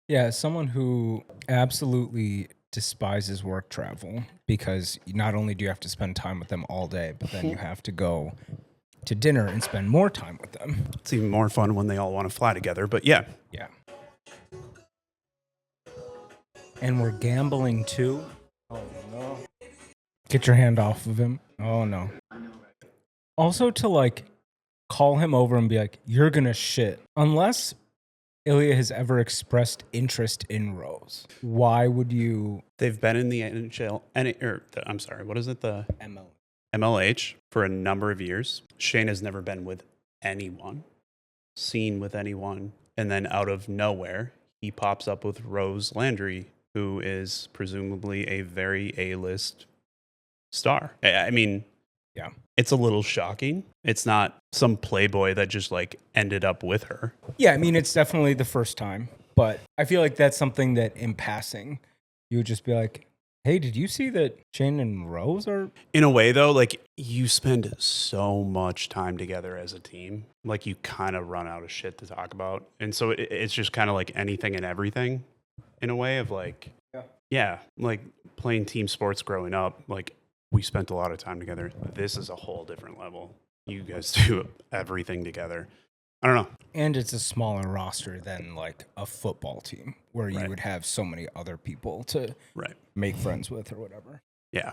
Yeah, as someone who absolutely despises work travel, because not only do you have to spend time with them all day, but then you have to go to dinner and spend more time with them. It's even more fun when they all want to fly together, but yeah. Yeah. And we're gambling too. Oh no. Get your hand off of him. Oh no. Also to like call him over and be like, you're gonna shit. Unless Ilya has ever expressed interest in Rose, why would you? They've been in the NHL, I'm sorry, what is it? The ML. MLH for a number of years. Shane has never been with anyone, seen with anyone. And then out of nowhere, he pops up with Rose Landry, who is presumably a very A-list star. I mean, Yeah. it's a little shocking. It's not some playboy that just like ended up with her. Yeah, I mean, it's definitely the first time, but I feel like that's something that in passing, you would just be like, hey, did you see that Shane and Rose are? In a way, though, like you spend so much time together as a team, like you kind of run out of shit to talk about. And so it's just kind of like anything and everything in a way of like, yeah, like playing team sports growing up, like we spent a lot of time together. This is a whole different level. You guys do everything together. I don't know. And it's a smaller roster than like a football team where you Right. would have so many other people to Right. make friends with or whatever. Yeah.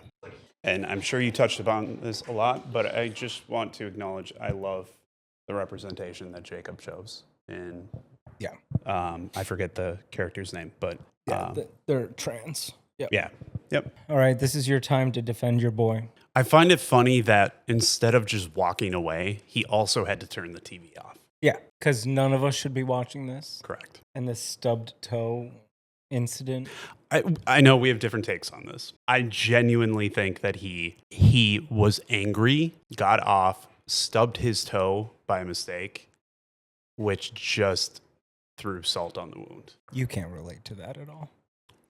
And I'm sure you touched upon this a lot, but I just want to acknowledge I love the representation that Jacob chose. And Yeah. I forget the character's name, but Yeah, they're trans. Yep. yeah. Yep. All right, this is your time to defend your boy. I find it funny that instead of just walking away, he also had to turn the TV off. Yeah, because none of us should be watching this. Correct. And this stubbed toe incident. I know we have different takes on this. I genuinely think that he was angry, got off, stubbed his toe by mistake, which just threw salt on the wound. You can't relate to that at all.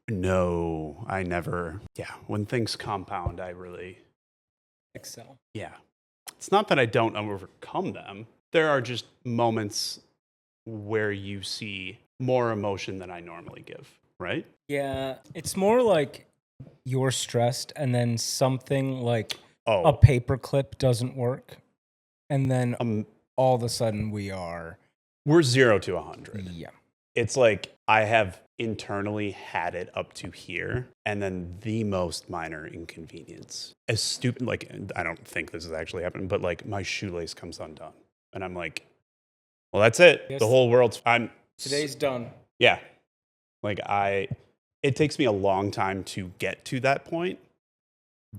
No, I never. Yeah, when things compound, I really. Excel. Yeah. It's not that I don't overcome them. There are just moments where you see more emotion than I normally give, right? Yeah, it's more like you're stressed and then something like a Oh, paperclip doesn't work. And then all of a sudden we're 0 to 100. yeah. It's like I have internally had it up to here and then the most minor inconvenience. As stupid, like, I don't think this is actually happening, but like my shoelace comes undone. And I'm like, well, that's it. Yes. The whole world's, Today's done. yeah. Like it takes me a long time to get to that point.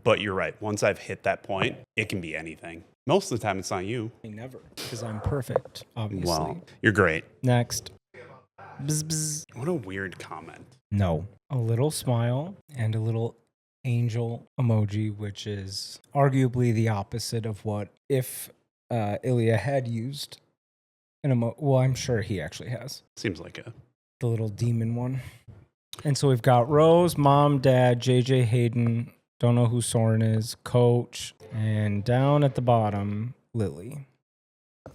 But you're right. Once I've hit that point, it can be anything. Most of the time, it's not you. Never, because I'm perfect, obviously. Well, you're great. Next. Bzz, bzz. What a weird comment. No. A little smile and a little angel emoji, which is arguably the opposite of what if Ilya had used an well, I'm sure he actually has. Seems like The little demon one. And so we've got Rose, Mom, Dad, JJ Hayden, don't know who Soren is, Coach, and down at the bottom, Lily.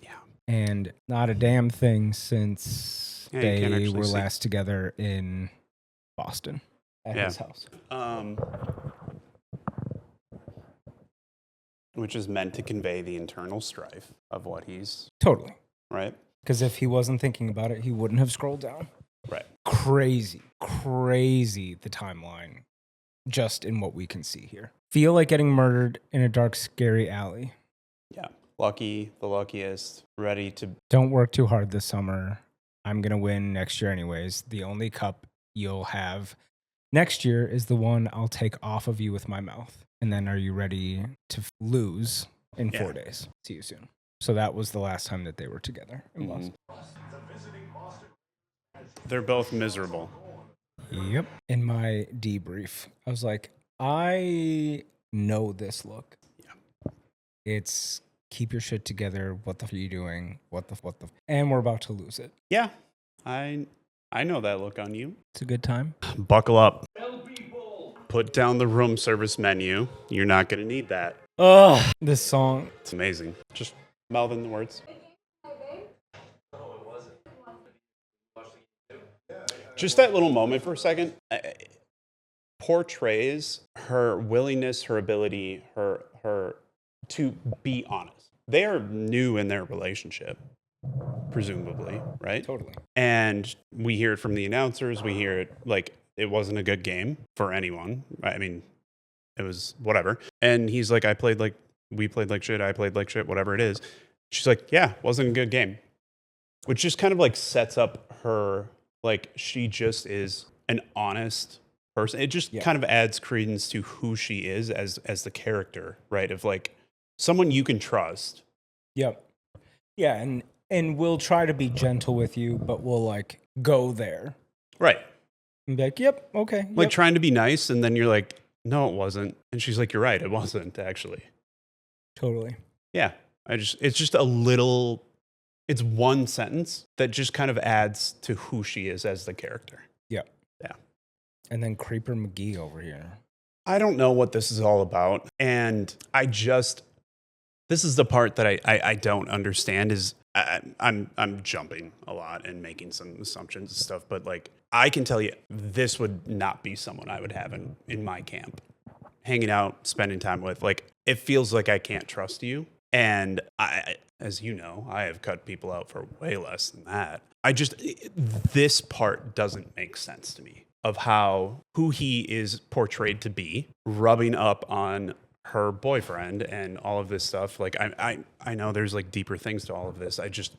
Yeah. And not a damn thing since Yeah, you can't they actually were see. last together in Boston at Yeah. his house. Which is meant to convey the internal strife of what he's, Totally. right? Because if he wasn't thinking about it, he wouldn't have scrolled down. Right. Crazy the timeline just in what we can see here. Feel like getting murdered in a dark, scary alley. Yeah. Lucky, the luckiest, ready to. Don't work too hard this summer. I'm going to win next year anyways. The only cup you'll have next year is the one I'll take off of you with my mouth. And then are you ready to lose in 4 days? See you soon. So that was the last time that they were together in Boston. They're both miserable. Yep. In my debrief, I was like, I know this look. Yeah. It's keep your shit together. What the f are you doing? What the and we're about to lose it. Yeah. I know that look on you. It's a good time. Buckle up. Put down the room service menu. You're not going to need that. Ugh. This song. It's amazing. Just mouthing the words. Just that little moment for a second portrays her willingness, her ability, her to be honest. They are new in their relationship, presumably, right? Totally. And we hear it from the announcers. We hear it like it wasn't a good game for anyone. I mean, it was whatever. And he's like, we played like shit. I played like shit, whatever it is. She's like, yeah, wasn't a good game. Which just kind of like sets up her, like she just is an honest person. It just kind of adds credence to who she is as the character, right? Of like someone you can trust. Yep. Yeah, and we'll try to be gentle with you, but we'll like go there. Right. And be like, yep, okay. Like trying to be nice, and then you're like, no, it wasn't. And she's like, you're right, it wasn't actually. Totally. Yeah. It's just a little, it's one sentence that just kind of adds to who she is as the character. Yeah. Yeah. And then Creeper McGee over here. I don't know what this is all about. And this is the part that I don't understand is I'm jumping a lot and making some assumptions and stuff, but like I can tell you this would not be someone I would have in my camp. Hanging out, spending time with, like it feels like I can't trust you. And as you know, I have cut people out for way less than that. This part doesn't make sense to me of who he is portrayed to be, rubbing up on her boyfriend and all of this stuff. Like I know there's like deeper things to all of this. I just,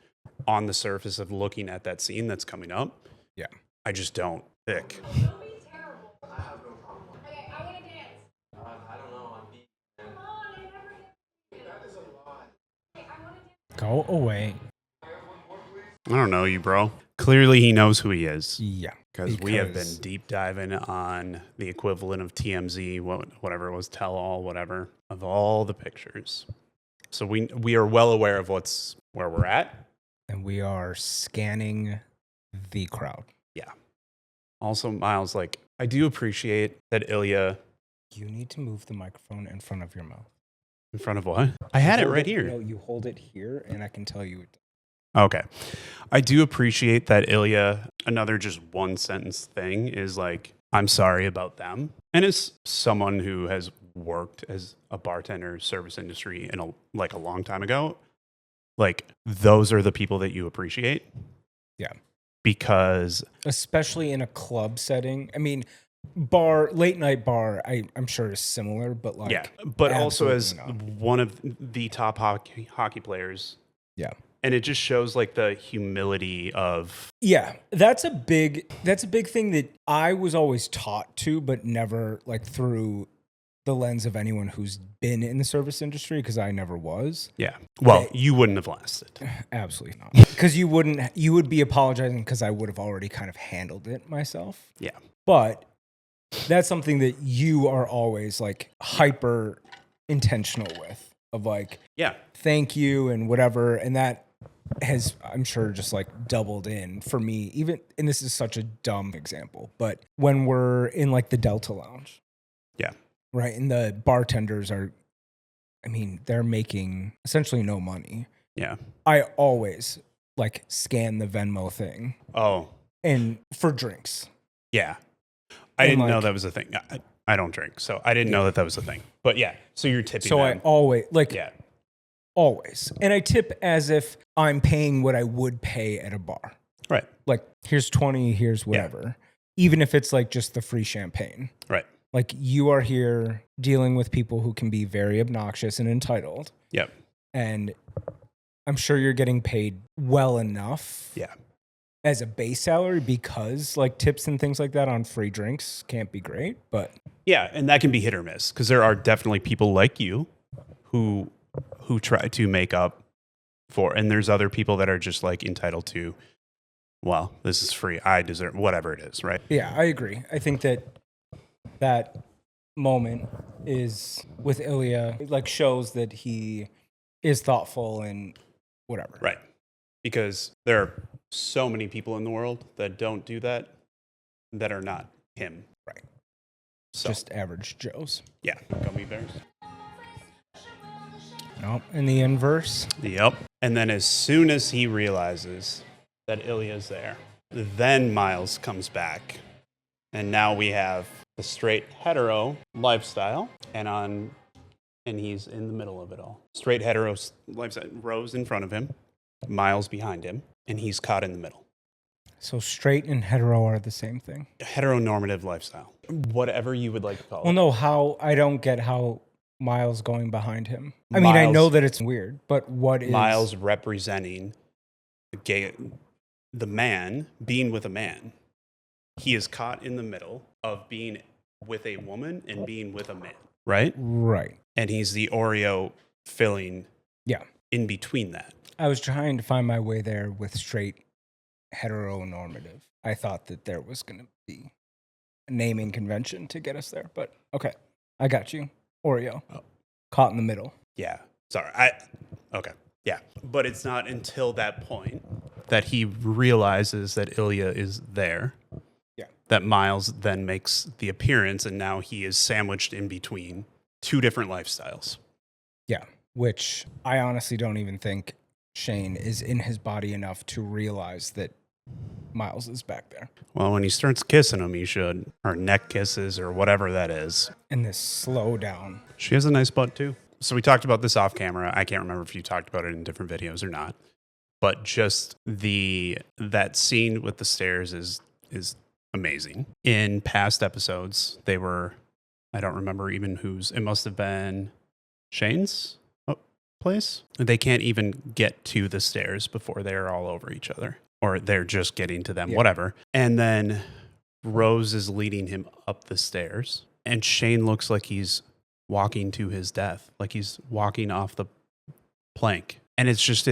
on the surface of looking at that scene that's coming up, yeah, I just don't think. Don't be terrible. I have no problem. Okay, I want to dance. I don't know. I'm beat. Come on, I never did. That is a lot. Okay, I want to dance. go away. I don't know you, bro. Clearly he knows who he is. Yeah. Because we have been deep diving on the equivalent of TMZ, whatever it was, tell all, whatever, of all the pictures. So we are well aware of where we're at. And we are scanning the crowd. Yeah. Also, Miles, like, I do appreciate that Ilya. You need to move the microphone in front of your mouth. In front of what? I had it right here. No, you hold it here, and I can tell you. Okay. I do appreciate that Ilya, another just one sentence thing is like, I'm sorry about them. And as someone who has worked as a bartender service industry in a long time ago, like those are the people that you appreciate. Yeah. Because especially in a club setting. I mean, late night bar, I'm sure is similar, but like, yeah, but also as not. one of the top hockey players. Yeah. And it just shows like the humility of. Yeah, that's a big thing that I was always taught to, but never like through the lens of anyone who's been in the service industry, because I never was. Yeah. Well, you wouldn't have lasted. Absolutely not. Because you would be apologizing because I would have already kind of handled it myself. Yeah. But that's something that you are always like hyper intentional with, of like, yeah, thank you and whatever. And that has, I'm sure, just like doubled in for me, even, and this is such a dumb example, but when we're in like the Delta Lounge. Yeah. Right. And the bartenders they're making essentially no money. Yeah. I always like scan the Venmo thing. Oh. And for drinks. Yeah. I didn't know that was a thing. I don't drink, so I didn't know that was a thing. But yeah, so you're tipping. So them. I always always. And I tip as if I'm paying what I would pay at a bar. Right. Like, here's 20, here's whatever. Even if it's like just the free champagne. Right. Like, you are here dealing with people who can be very obnoxious and entitled. Yep. And I'm sure you're getting paid well enough. Yeah. As a base salary, because like tips and things like that on free drinks can't be great, but Yeah, and that can be hit or miss because there are definitely people like you who try to make up for, and there's other people that are just like entitled to, well, this is free, I deserve whatever it is, right? yeah, I agree. I think that moment is with Ilya, it like shows that he is thoughtful and whatever. Right. Because there are so many people in the world that don't do that are not him. Right. So, Just average Joes. yeah, gummy bears. Nope. In the inverse. Yep. And then as soon as he realizes that Ilya's there, then Miles comes back. And now we have the straight hetero lifestyle and he's in the middle of it all. Straight hetero lifestyle, Rose in front of him, Miles behind him, and he's caught in the middle. So straight and hetero are the same thing. Heteronormative lifestyle. Whatever you would like to call it. Well, no, I don't get how Miles going behind him. I mean, I know that it's weird, but what is Miles representing the man being with a man? He is caught in the middle of being with a woman and being with a man, right? Right. And he's the Oreo filling in between that. I was trying to find my way there with straight heteronormative. I thought that there was going to be a naming convention to get us there, but okay. I got you. Oreo. Caught in the middle. Yeah. Sorry. Okay. Yeah. But it's not until that point that he realizes that Ilya is there. Yeah. That Miles then makes the appearance, and now he is sandwiched in between two different lifestyles. Yeah. Which I honestly don't even think Shane is in his body enough to realize that Miles is back there. Well, when he starts kissing him, he should, or neck kisses, or whatever that is. And this slow down. She has a nice butt too. So we talked about this off camera. I can't remember if you talked about it in different videos or not. But just that scene with the stairs is amazing. In past episodes, they were, I don't remember even whose. It must have been Shane's place. They can't even get to the stairs before they're all over each other. Or they're just getting to them, whatever. And then Rose is leading him up the stairs. And Shane looks like he's walking to his death. Like he's walking off the plank. And it's just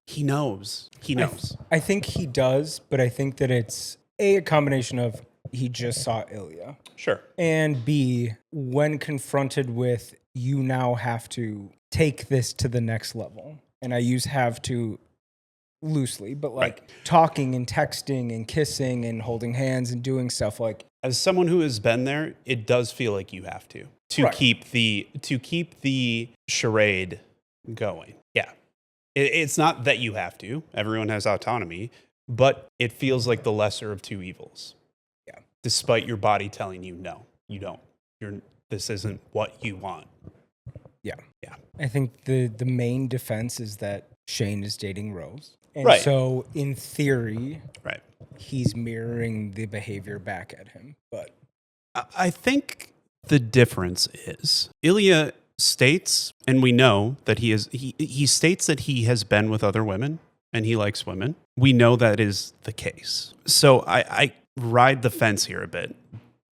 he knows. He knows. I think he does, but I think that it's a combination of he just saw Ilya. Sure. And B, when confronted with, you now have to take this to the next level. And I use have to loosely, but like talking and texting and kissing and holding hands and doing stuff like. As someone who has been there, it does feel like you have to keep the charade going. Yeah. It's not that you have to. Everyone has autonomy, but it feels like the lesser of two evils. Yeah. Despite your body telling you no, you don't. This isn't what you want. Yeah. Yeah. I think the main defense is that Shane is dating Rose. And so in theory, he's mirroring the behavior back at him. But I think the difference is Ilya states, and we know that he states that he has been with other women and he likes women. We know that is the case. So I ride the fence here a bit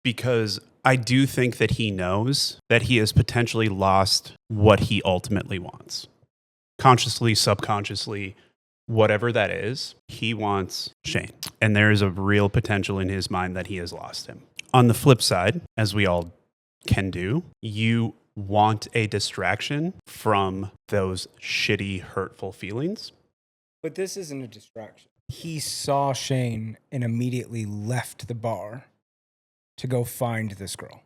because I do think that he knows that he has potentially lost what he ultimately wants. Consciously, subconsciously, whatever that is, he wants Shane. And there is a real potential in his mind that he has lost him. On the flip side, as we all can do, you want a distraction from those shitty, hurtful feelings. But this isn't a distraction. He saw Shane and immediately left the bar to go find this girl.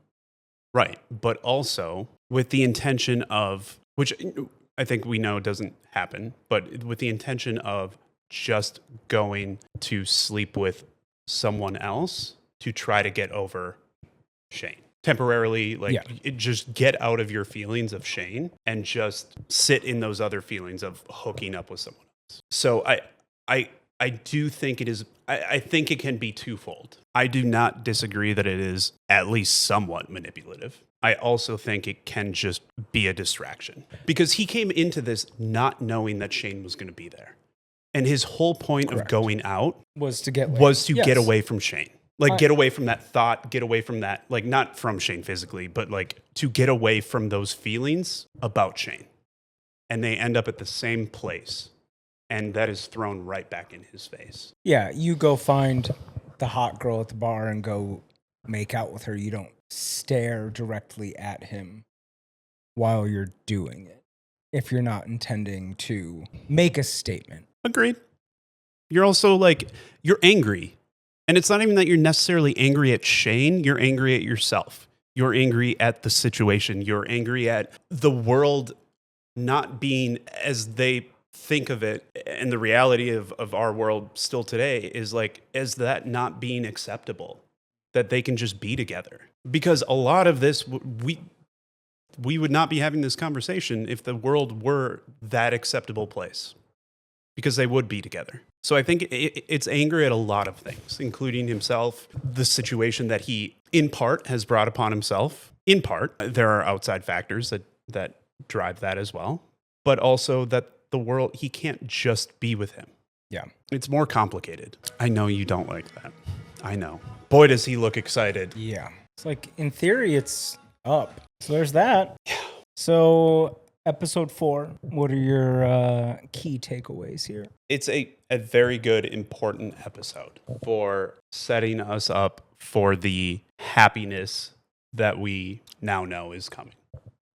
Right. But also with the intention of, which I think we know doesn't happen, but with the intention of just going to sleep with someone else to try to get over Shane. Temporarily, just get out of your feelings of Shane and just sit in those other feelings of hooking up with someone else. So I do think it is. I think it can be twofold. I do not disagree that it is at least somewhat manipulative. I also think it can just be a distraction because he came into this not knowing that Shane was going to be there. And his whole point of going out was to get get away from Shane. Like, get away from that thought, get away from that, like, not from Shane physically, but like to get away from those feelings about Shane. And they end up at the same place. And that is thrown right back in his face. Yeah, you go find the hot girl at the bar and go make out with her. You don't stare directly at him while you're doing it if you're not intending to make a statement. Agreed. You're also like, you're angry. And it's not even that you're necessarily angry at Shane. You're angry at yourself. You're angry at the situation. You're angry at the world not being as they think of it. And the reality of our world still today is like, is that not being acceptable, that they can just be together? Because a lot of this, we would not be having this conversation if the world were that acceptable place, because they would be together. So I think it's anger at a lot of things, including himself, the situation that he, in part, has brought upon himself. In part, there are outside factors that drive that as well, but also that the world, he can't just be with him. Yeah. It's more complicated. I know you don't like that. I know. Boy, does he look excited. Yeah. It's like, in theory, it's up. So there's that. Yeah. So episode 4, what are your key takeaways here? It's a very good, important episode for setting us up for the happiness that we now know is coming.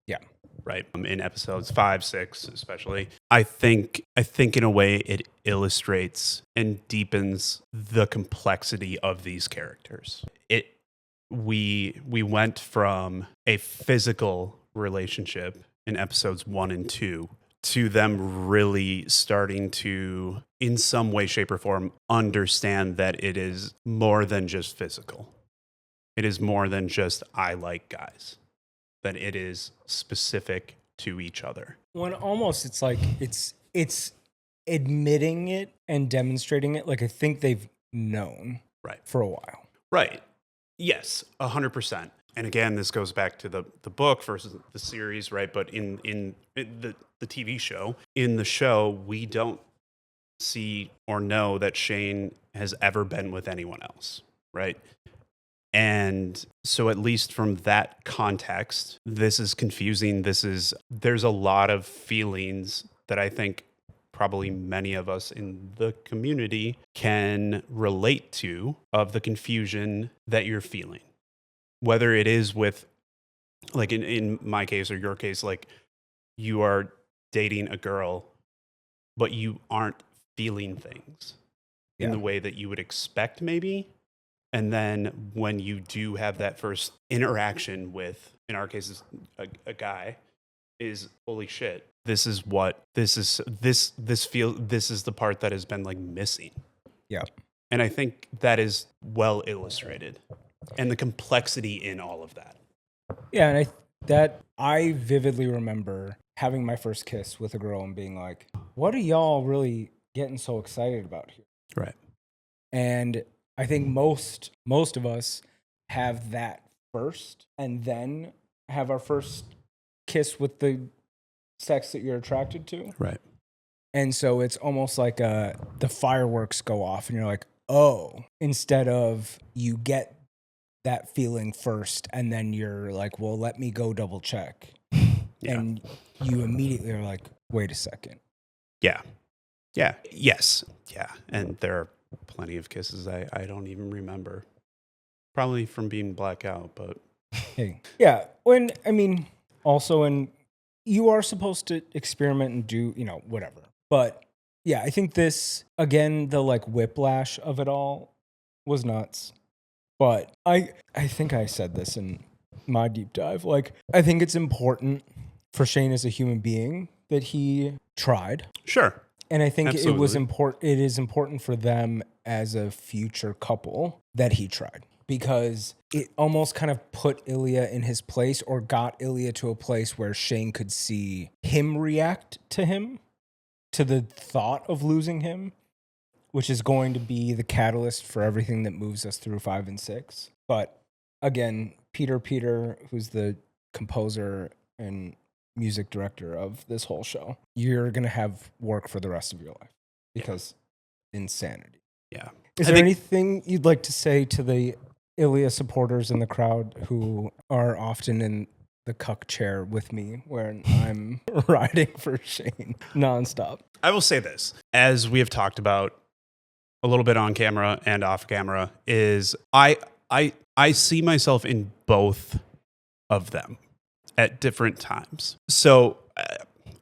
Yeah. Right. In episodes 5, 6, especially, I think in a way it illustrates and deepens the complexity of these characters. We went from a physical relationship in episodes 1 and 2 to them really starting to, in some way, shape, or form, understand that it is more than just physical. It is more than just I like guys. That it is specific to each other. When almost it's like it's admitting it and demonstrating it. Like, I think they've known for a while. Right. Yes, 100%. And again, this goes back to the book versus the series, right? But in the TV show, in the show, we don't see or know that Shane has ever been with anyone else, right? And so at least from that context, this is confusing. There's a lot of feelings that I think probably many of us in the community can relate to, of the confusion that you're feeling. Whether it is with, like in my case or your case, like you are dating a girl, but you aren't feeling things in the way that you would expect maybe. And then when you do have that first interaction with, in our case, a guy, is holy shit. This is the part that has been like missing. Yeah. And I think that is well illustrated, and the complexity in all of that. Yeah, and I vividly remember having my first kiss with a girl and being like, "What are y'all really getting so excited about here?" Right. And I think most of us have that first, and then have our first kiss with the sex that you're attracted to. Right. And so it's almost like the fireworks go off, and you're like, oh, instead of you get that feeling first, and then you're like, well, let me go double check. Yeah. And you immediately are like, wait a second. Yeah. Yeah. Yes. Yeah. And there are plenty of kisses I don't even remember. Probably from being blackout, but hey. Yeah. Also you are supposed to experiment and do, whatever. But yeah, I think this, again, the like whiplash of it all was nuts. But I think I said this in my deep dive. Like, I think it's important for Shane as a human being that he tried. Sure. And I think Absolutely. it is important for them as a future couple that he tried, because it almost kind of put Ilya in his place, or got Ilya to a place where Shane could see him react to the thought of losing him. which is going to be the catalyst for everything that moves us through 5 and 6. But again, Peter, who's the composer and music director of this whole show, you're going to have work for the rest of your life because insanity. Yeah. Is there anything you'd like to say to the Ilya supporters in the crowd who are often in the cuck chair with me when I'm riding for Shane nonstop? I will say this, as we have talked about a little bit on camera and off camera, is I see myself in both of them at different times. So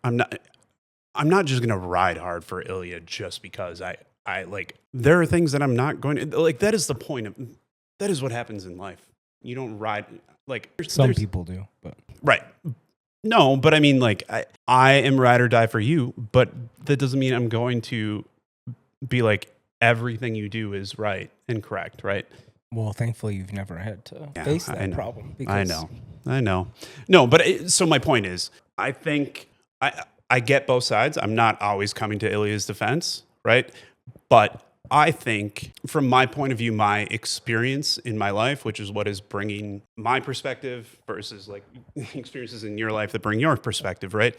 I'm not just going to ride hard for Ilya just because I like, there are things that I'm not going to, like, that is the point of, that is what happens in life. You don't ride, like, Some people do, but right. No, but I mean, like, I am ride or die for you, but that doesn't mean I'm going to be like, everything you do is right and correct, right? well, thankfully you've never had to face that problem. I know. No, but so my point is, I think I get both sides. I'm not always coming to Ilya's defense, right? But I think from my point of view, my experience in my life, which is what is bringing my perspective versus like experiences in your life that bring your perspective, right?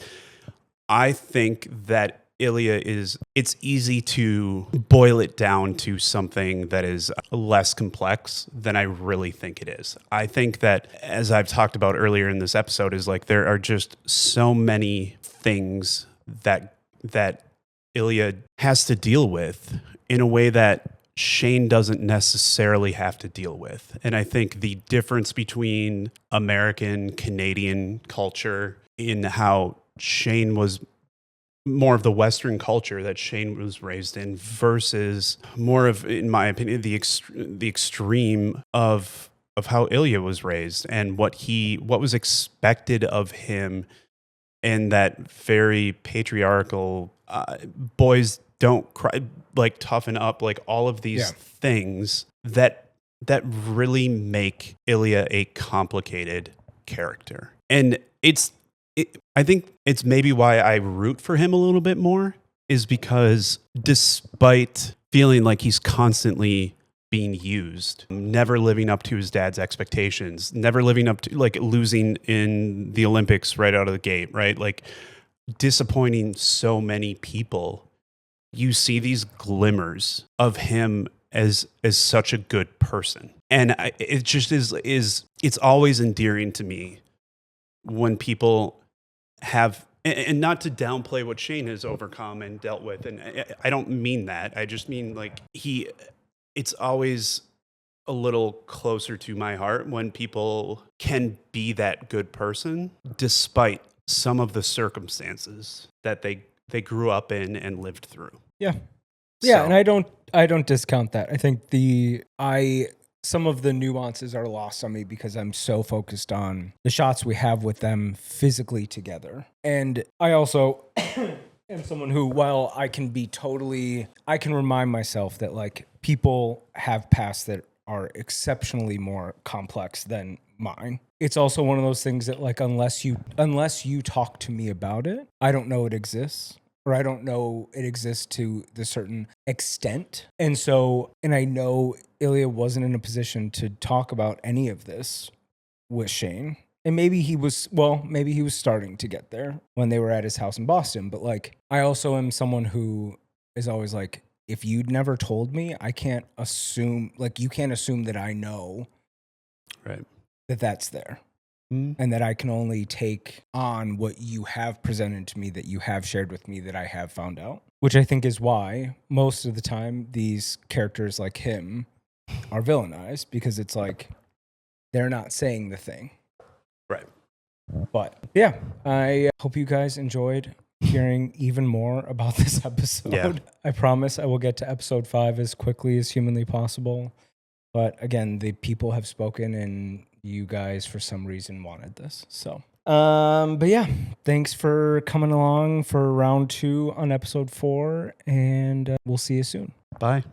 I think that Ilya it's easy to boil it down to something that is less complex than I really think it is. I think that, as I've talked about earlier in this episode, is like there are just so many things that Ilya has to deal with in a way that Shane doesn't necessarily have to deal with. And I think the difference between American, Canadian culture in how Shane was more of the Western culture that Shane was raised in versus more of, in my opinion, the extreme of how Ilya was raised and what was expected of him in that very patriarchal, boys don't cry, like toughen up, like all of these things that really make Ilya a complicated character. And I think it's maybe why I root for him a little bit more, is because despite feeling like he's constantly being used, never living up to his dad's expectations, never living up to, like, losing in the Olympics right out of the gate, right? Like, disappointing so many people, you see these glimmers of him as such a good person. And it just it's always endearing to me when people have, and not to downplay what Shane has overcome and dealt with, and I don't mean that. I just mean, like, it's always a little closer to my heart when people can be that good person despite some of the circumstances that they grew up in and lived through. Yeah. So, And I don't discount that. I think some of the nuances are lost on me because I'm so focused on the shots we have with them physically together. And I also am someone who, while I can remind myself that, like, people have pasts that are exceptionally more complex than mine. It's also one of those things that, like, unless you talk to me about it, I don't know it exists. Or I don't know it exists to the certain extent. And I know Ilya wasn't in a position to talk about any of this with Shane. And maybe he was starting to get there when they were at his house in Boston. But, like, I also am someone who is always like, if you'd never told me, I can't assume, like, you can't assume that I know right, that that's there. And that I can only take on what you have presented to me, that you have shared with me, that I have found out. Which I think is why most of the time these characters like him are villainized, because it's like they're not saying the thing. right. But yeah, I hope you guys enjoyed hearing even more about this episode. Yeah. I promise I will get to episode 5 as quickly as humanly possible. But again, the people have spoken, and you guys for some reason wanted this. So, but yeah, thanks for coming along for round 2 on episode 4, and we'll see you soon. Bye.